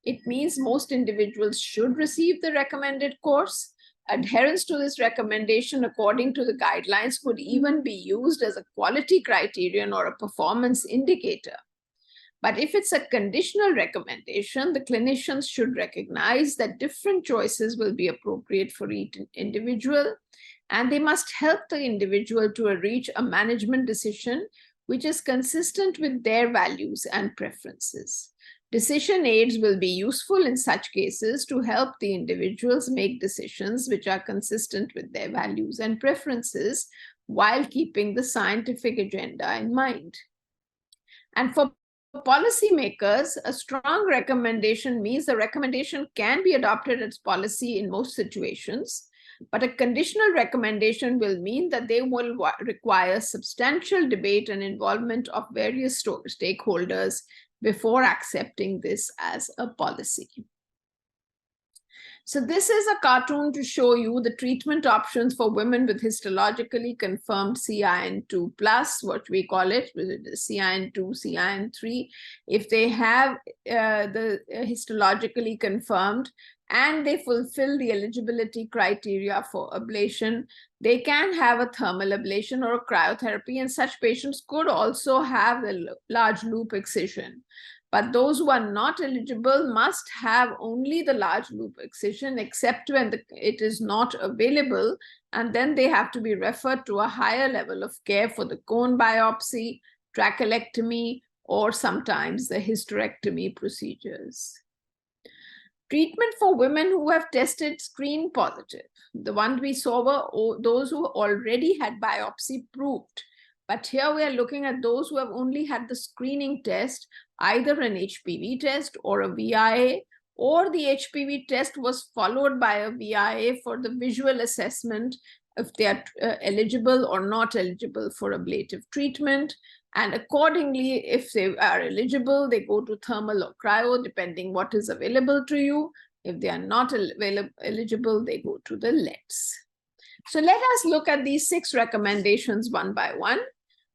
It means most individuals should receive the recommended course. Adherence to this recommendation according to the guidelines could even be used as a quality criterion or a performance indicator. But if it's a conditional recommendation, the clinicians should recognize that different choices will be appropriate for each individual, and they must help the individual to reach a management decision which is consistent with their values and preferences. Decision aids will be useful in such cases to help the individuals make decisions which are consistent with their values and preferences while keeping the scientific agenda in mind. And for policymakers, a strong recommendation means the recommendation can be adopted as policy in most situations, but a conditional recommendation will mean that they will require substantial debate and involvement of various stakeholders before accepting this as a policy. So this is a cartoon to show you the treatment options for women with histologically confirmed CIN2+, what we call it, CIN2, CIN3. If they have the histologically confirmed and they fulfill the eligibility criteria for ablation, they can have a thermal ablation or a cryotherapy, and such patients could also have the large loop excision. But those who are not eligible must have only the large loop excision, except when it is not available, and then they have to be referred to a higher level of care for the cone biopsy, trachelectomy, or sometimes the hysterectomy procedures. Treatment for women who have tested screen positive. The one we saw were those who already had biopsy proved. But here we are looking at those who have only had the screening test, either an HPV test or a VIA, or the HPV test was followed by a VIA for the visual assessment if they are eligible or not eligible for ablative treatment. And accordingly, if they are eligible, they go to thermal or cryo, depending what is available to you. If they are not eligible, they go to the LETs. So let us look at these 6 recommendations one by one.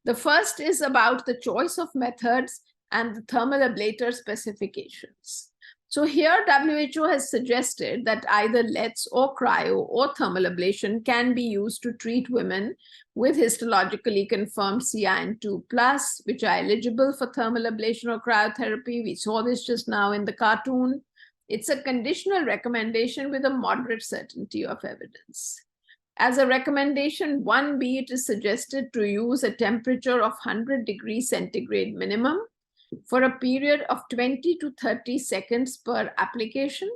The first is about the choice of methods and the thermal ablator specifications. So here WHO has suggested that either LETs or cryo or thermal ablation can be used to treat women with histologically confirmed CIN2+, which are eligible for thermal ablation or cryotherapy. We saw this just now in the cartoon. It's a conditional recommendation with a moderate certainty of evidence. As a recommendation 1B, it is suggested to use a temperature of 100 degrees centigrade minimum for a period of 20 to 30 seconds per application,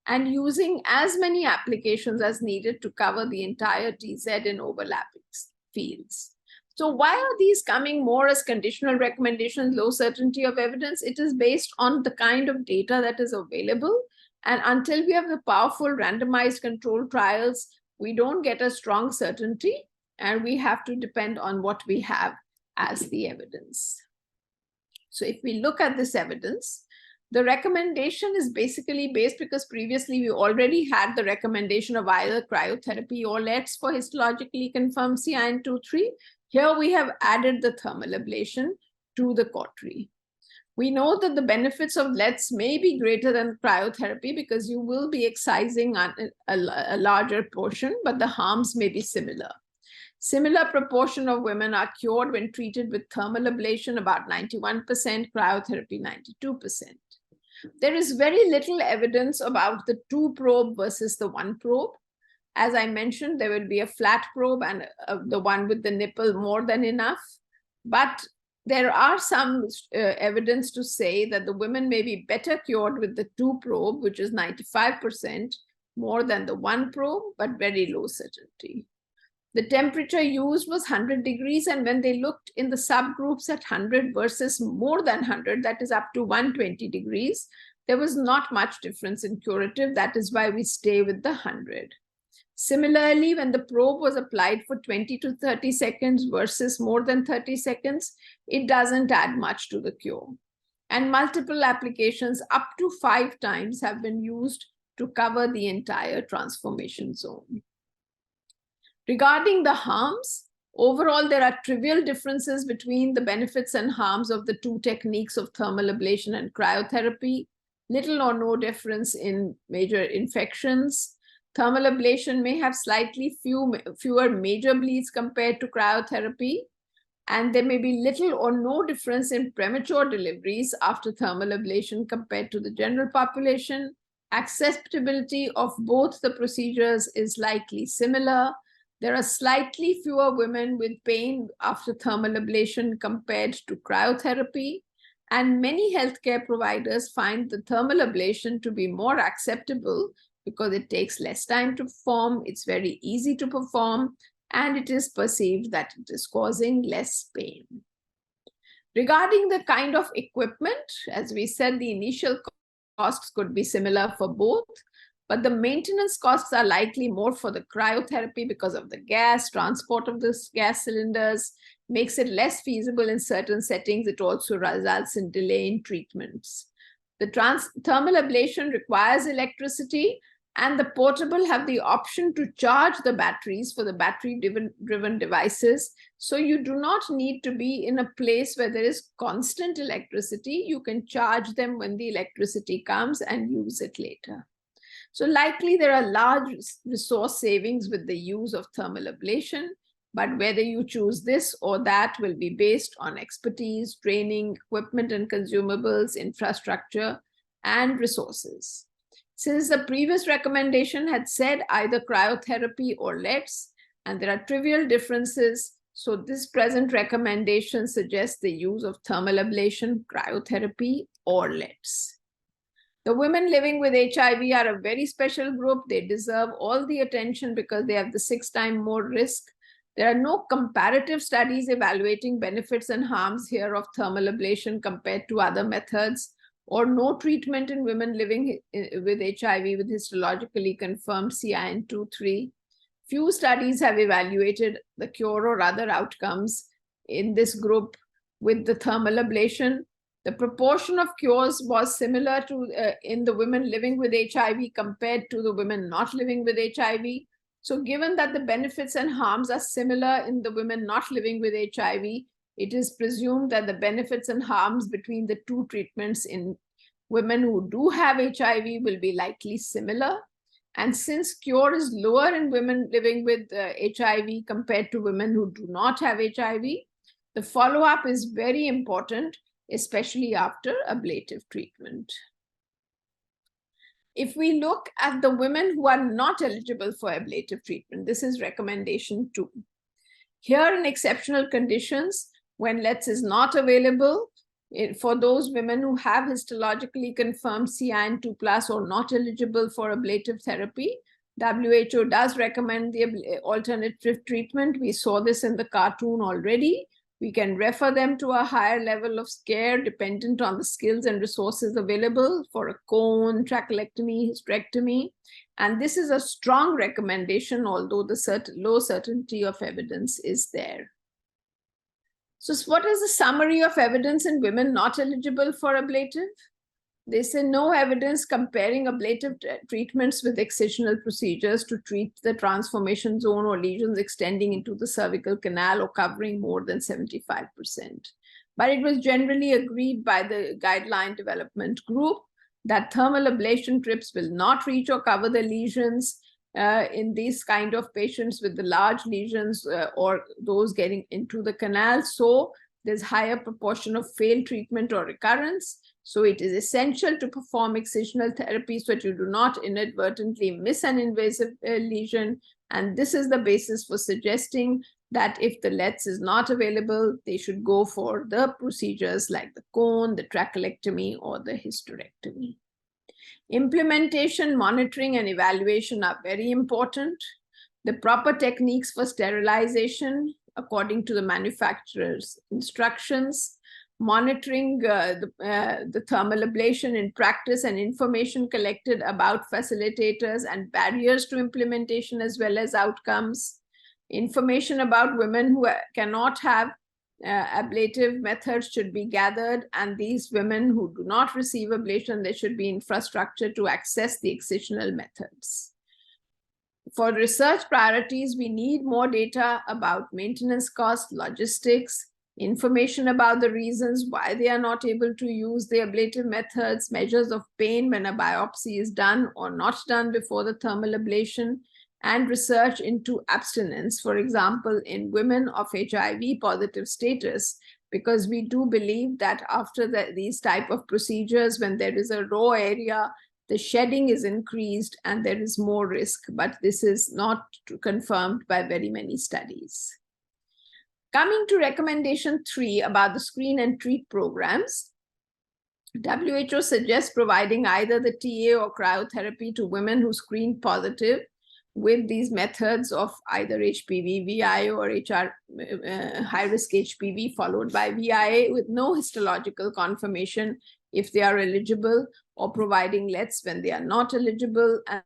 and using as many applications as needed to cover the entire TZ in overlapping fields. So why are these coming more as conditional recommendations, low certainty of evidence? It is based on the kind of data that is available. And until we have the powerful randomized controlled trials, we don't get a strong certainty, and we have to depend on what we have as the evidence. So if we look at this evidence, the recommendation is basically based because previously we already had the recommendation of either cryotherapy or LETs for histologically confirmed CIN2-3. Here we have added the thermal ablation to the cautery. We know that the benefits of LETs may be greater than cryotherapy because you will be excising a larger portion, but the harms may be similar. Similar proportion of women are cured when treated with thermal ablation, about 91%, cryotherapy 92%. There is very little evidence about the 2 probe versus the 1 probe. As I mentioned, there will be a flat probe and the one with the nipple more than enough. But there are some evidence to say that the women may be better cured with the 2 probe, which is 95%, more than the 1 probe, but very low certainty. The temperature used was 100 degrees, and when they looked in the subgroups at 100 versus more than 100, that is up to 120 degrees, there was not much difference in curative. That is why we stay with the 100. Similarly, when the probe was applied for 20 to 30 seconds versus more than 30 seconds, it doesn't add much to the cure. And multiple applications up to 5 times have been used to cover the entire transformation zone. Regarding the harms, Overall, there are trivial differences between the benefits and harms of the two techniques of thermal ablation and cryotherapy. Little or no difference in major infections. Thermal ablation may have slightly fewer major bleeds compared to cryotherapy, and there may be little or no difference in premature deliveries after thermal ablation compared to the general population. Acceptability of both the procedures is likely similar. There are slightly fewer women with pain after thermal ablation compared to cryotherapy, and many healthcare providers find the thermal ablation to be more acceptable because it takes less time to perform, it's very easy to perform, and it is perceived that it is causing less pain. Regarding the kind of equipment, as we said, the initial costs could be similar for both, but the maintenance costs are likely more for the cryotherapy because of the gas. Transport of this gas cylinders makes it less feasible in certain settings. It also results in delay in treatments. The thermal ablation requires electricity, and the portable have the option to charge the batteries for the battery-driven devices. So you do not need to be in a place where there is constant electricity. You can charge them when the electricity comes and use it later. So likely there are large resource savings with the use of thermal ablation, but whether you choose this or that will be based on expertise, training, equipment and consumables, infrastructure, and resources. Since the previous recommendation had said either cryotherapy or LETs, and there are trivial differences, so this present recommendation suggests the use of thermal ablation, cryotherapy, or LETs. The women living with HIV are a very special group. They deserve all the attention because they have the 6 times more risk. There are no comparative studies evaluating benefits and harms here of thermal ablation compared to other methods, or no treatment in women living with HIV with histologically confirmed CIN2-3. Few studies have evaluated the cure or other outcomes in this group with the thermal ablation. The proportion of cures was similar to in the women living with HIV compared to the women not living with HIV. So given that the benefits and harms are similar in the women not living with HIV, it is presumed that the benefits and harms between the two treatments in women who do have HIV will be likely similar. And since cure is lower in women living with HIV compared to women who do not have HIV, the follow-up is very important, especially after ablative treatment. If we look at the women who are not eligible for ablative treatment, this is recommendation 2. Here, in exceptional conditions, when LETs is not available, for those women who have histologically confirmed CIN2+ or not eligible for ablative therapy, WHO does recommend the alternative treatment. We saw this in the cartoon already. We can refer them to a higher level of care dependent on the skills and resources available for a cone, trachelectomy, hysterectomy. And this is a strong recommendation, although the low certainty of evidence is there. So what is the summary of evidence in women not eligible for ablative? They say no evidence comparing ablative treatments with excisional procedures to treat the transformation zone or lesions extending into the cervical canal or covering more than 75%. But it was generally agreed by the guideline development group that thermal ablation trips will not reach or cover the lesions in these kind of patients with the large lesions or those getting into the canal. So there's higher proportion of failed treatment or recurrence. So it is essential to perform excisional therapy so that you do not inadvertently miss an invasive lesion. And this is the basis for suggesting that if the LETs is not available, they should go for the procedures like the cone, the trachelectomy, or the hysterectomy. Implementation, monitoring, and evaluation are very important. The proper techniques for sterilization, according to the manufacturer's instructions, monitoring the thermal ablation in practice, and information collected about facilitators and barriers to implementation as well as outcomes, information about women who cannot have ablative methods should be gathered, and these women who do not receive ablation, there should be infrastructure to access the excisional methods. For research priorities, we need more data about maintenance costs, logistics, information about the reasons why they are not able to use the ablative methods, measures of pain when a biopsy is done or not done before the thermal ablation, and research into abstinence, for example, in women of HIV positive status, because we do believe that after these type of procedures, when there is a raw area, the shedding is increased and there is more risk, but this is not confirmed by very many studies. Coming to recommendation 3 about the screen and treat programs, WHO suggests providing either the TA or cryotherapy to women who screen positive with these methods of either HPV, VIA, or high-risk HPV followed by VIA with no histological confirmation if they are eligible, or providing LETs when they are not eligible. And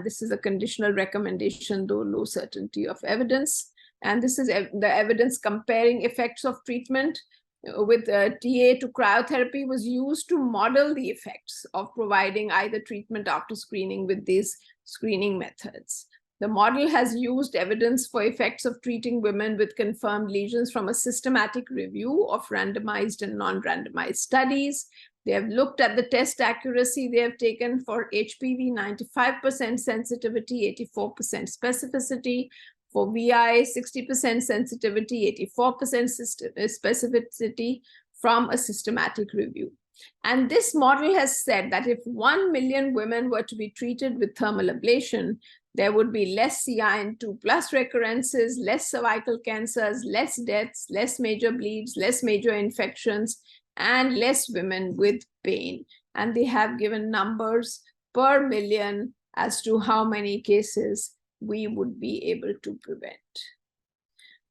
this is a conditional recommendation, though low certainty of evidence. And this is the evidence comparing effects of treatment with TA to cryotherapy was used to model the effects of providing either treatment after screening with these screening methods. The model has used evidence for effects of treating women with confirmed lesions from a systematic review of randomized and non-randomized studies. They have looked at the test accuracy they have taken for HPV, 95% sensitivity, 84% specificity. For VI, 60% sensitivity, 84% specificity from a systematic review. And this model has said that if 1 million women were to be treated with thermal ablation, there would be less CIN2+ recurrences, less cervical cancers, less deaths, less major bleeds, less major infections, and less women with pain. And they have given numbers per million as to how many cases we would be able to prevent.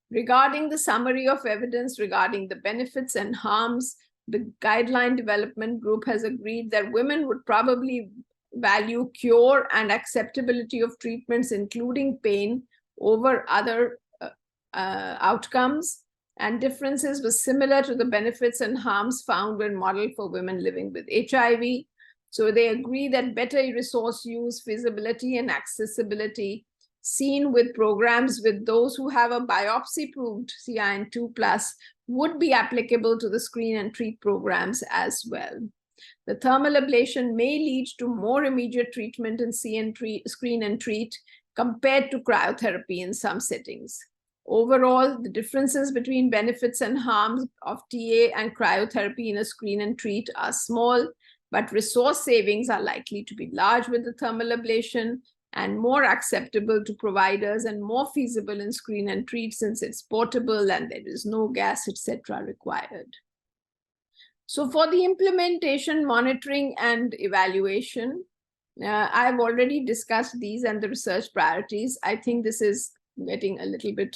Regarding the summary of evidence regarding the benefits and harms, the guideline development group has agreed that women would probably value cure and acceptability of treatments, including pain, over other outcomes, and differences were similar to the benefits and harms found when modeled for women living with HIV. So they agree that better resource use, feasibility, and accessibility seen with programs with those who have a biopsy-proved CIN2+ would be applicable to the screen and treat programs as well. The thermal ablation may lead to more immediate treatment in screen and treat compared to cryotherapy in some settings. Overall, the differences between benefits and harms of TA and cryotherapy in a screen and treat are small, but resource savings are likely to be large with the thermal ablation and more acceptable to providers and more feasible in screen and treat since it's portable and there is no gas, etc. required. So for the implementation, monitoring, and evaluation, I've already discussed these and the research priorities. I think this is getting a little bit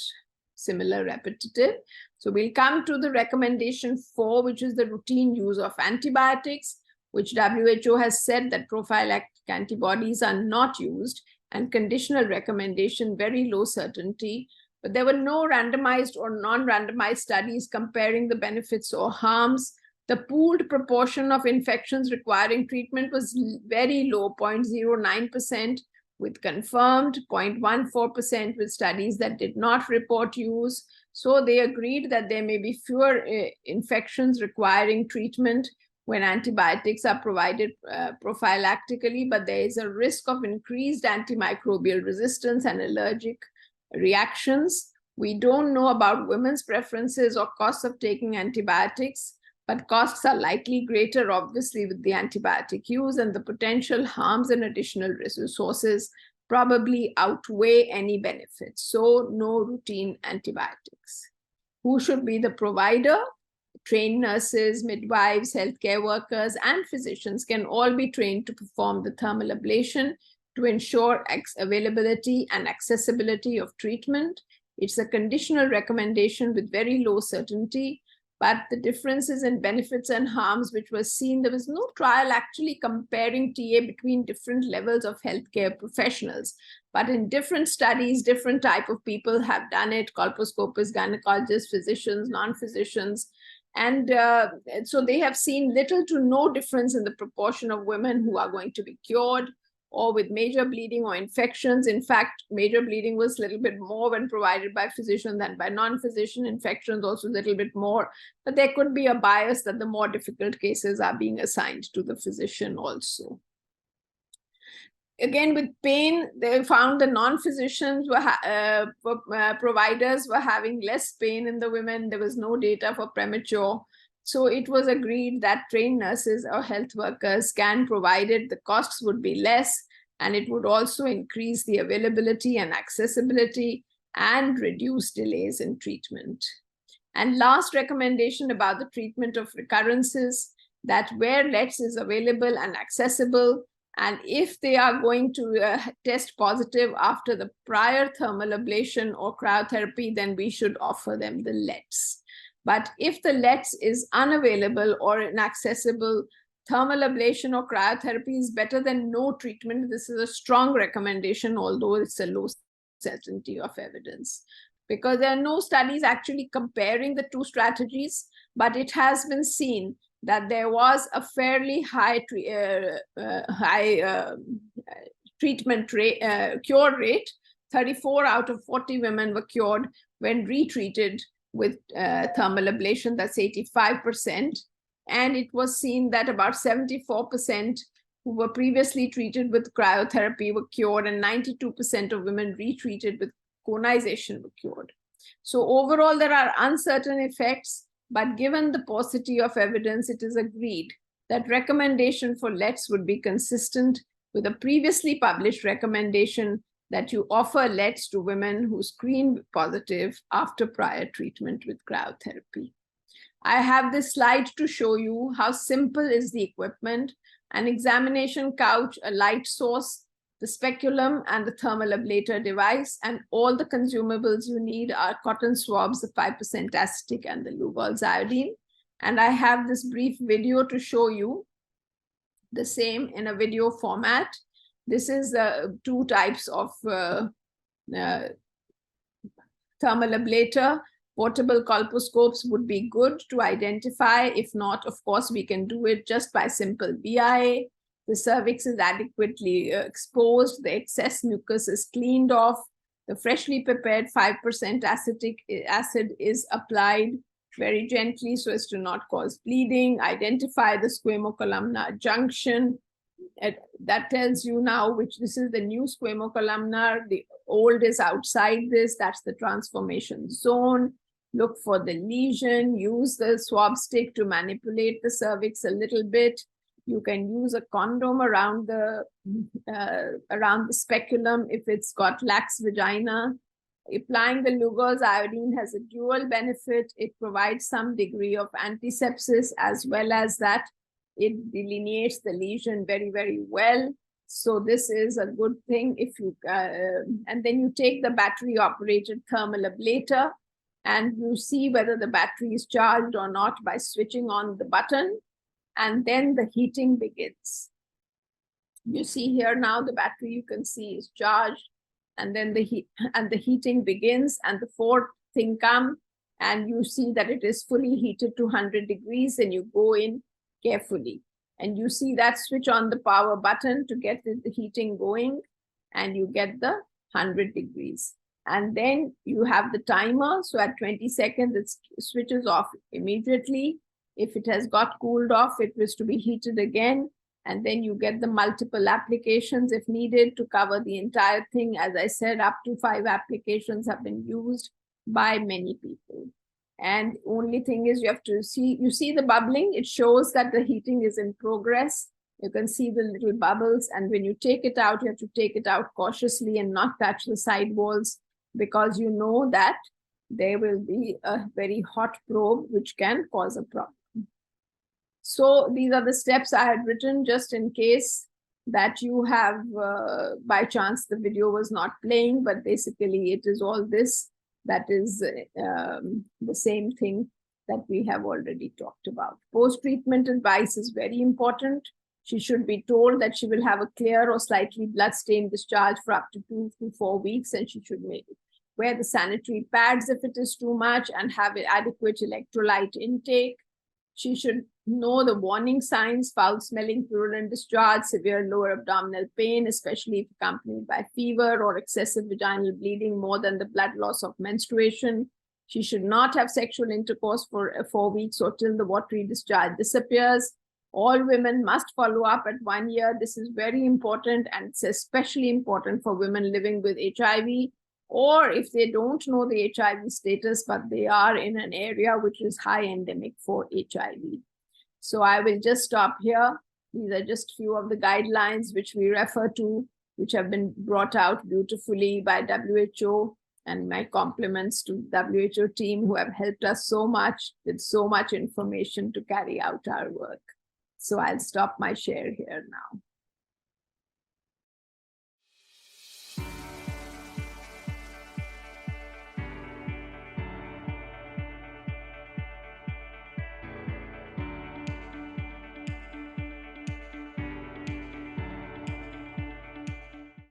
similar, repetitive. So we'll come to the recommendation 4, which is the routine use of antibiotics, which WHO has said that prophylactic antibodies are not used, and conditional recommendation, very low certainty. But there were no randomized or non-randomized studies comparing the benefits or harms. The pooled proportion of infections requiring treatment was very low, 0.09%, with confirmed 0.14% with studies that did not report use. So they agreed that there may be fewer infections requiring treatment when antibiotics are provided prophylactically, but there is a risk of increased antimicrobial resistance and allergic reactions. We don't know about women's preferences or costs of taking antibiotics, but costs are likely greater, obviously, with the antibiotic use, and the potential harms and additional resources probably outweigh any benefits. So no routine antibiotics. Who should be the provider? Trained nurses, midwives, healthcare workers, and physicians can all be trained to perform the thermal ablation to ensure availability and accessibility of treatment. It's a conditional recommendation with very low certainty, but the differences in benefits and harms which were seen, there was no trial actually comparing TA between different levels of healthcare professionals. But in different studies, different type of people have done it: colposcopists, gynecologists, physicians, non-physicians. And so they have seen little to no difference in the proportion of women who are going to be cured or with major bleeding or infections. In fact, major bleeding was a little bit more when provided by physician than by non-physician. Infections also a little bit more, but there could be a bias that the more difficult cases are being assigned to the physician also. Again, with pain, they found the non-physicians providers were having less pain in the women. There was no data for premature. So it was agreed that trained nurses or health workers can provide it. The costs would be less, and it would also increase the availability and accessibility and reduce delays in treatment. And last recommendation about the treatment of recurrences, that where LETS is available and accessible, and if they are going to test positive after the prior thermal ablation or cryotherapy, then we should offer them the LETS. But if the LETS is unavailable or inaccessible, thermal ablation or cryotherapy is better than no treatment. This is a strong recommendation, although it's a low certainty of evidence, because there are no studies actually comparing the two strategies, but it has been seen that there was a fairly high treatment rate, cure rate. 34 out of 40 women were cured when retreated with thermal ablation, that's 85%. And it was seen that about 74% who were previously treated with cryotherapy were cured, and 92% of women retreated with conization were cured. So overall, there are uncertain effects, but given the paucity of evidence, it is agreed that recommendation for LETS would be consistent with a previously published recommendation that you offer LETS to women who screen positive after prior treatment with cryotherapy. I have this slide to show you how simple is the equipment: an examination couch, a light source, the speculum, and the thermal ablator device. And all the consumables you need are cotton swabs, the 5% acetic and the Lugol's iodine. And I have this brief video to show you the same in a video format. This is two types of thermal ablator. Portable colposcopes would be good to identify. If not, of course, we can do it just by simple BIA. The cervix is adequately exposed. The excess mucus is cleaned off. The freshly prepared 5% acetic acid is applied very gently so as to not cause bleeding. Identify the squamocolumnar junction. That tells you now which this is the new squamocolumnar. The old is outside this. That's the transformation zone. Look for the lesion. Use the swab stick to manipulate the cervix a little bit. You can use a condom around the speculum if it's got lax vagina. Applying the Lugol's iodine has a dual benefit. It provides some degree of antisepsis, as well as that it delineates the lesion very, very well. So this is a good thing. If you and then you take the battery operated thermal ablator and you see whether the battery is charged or not by switching on the button, and then the heating begins. You see here now the battery, you can see, is charged, and then the heating begins, and the fourth thing comes, and you see that it is fully heated to 100 degrees, and you go in carefully, and you see that switch on the power button to get the heating going, and you get the 100 degrees. And then you have the timer. So at 20 seconds, it switches off immediately. If it has got cooled off, it was to be heated again. And then you get the multiple applications if needed to cover the entire thing. As I said, up to 5 applications have been used by many people. And only thing is you have to see, you see the bubbling, it shows that the heating is in progress. You can see the little bubbles. And when you take it out, you have to take it out cautiously and not touch the side walls, because you know that there will be a very hot probe which can cause a problem. So these are the steps I had written just in case that you have, by chance, the video was not playing, but basically it is all this that is the same thing that we have already talked about. Post-treatment advice is very important. She should be told that she will have a clear or slightly blood-stained discharge for up to 2 to 4 weeks, and she should wear the sanitary pads if it is too much, and have adequate electrolyte intake. She should know the warning signs: foul smelling, purulent discharge, severe lower abdominal pain, especially if accompanied by fever or excessive vaginal bleeding more than the blood loss of menstruation. She should not have sexual intercourse for 4 weeks or till the watery discharge disappears. All women must follow up at 1 year. This is very important, and it's especially important for women living with HIV, or if they don't know the HIV status, but they are in an area which is high endemic for HIV. So I will just stop here. These are just few of the guidelines which we refer to, which have been brought out beautifully by WHO, and my compliments to WHO team who have helped us so much with so much information to carry out our work. So I'll stop my share here now.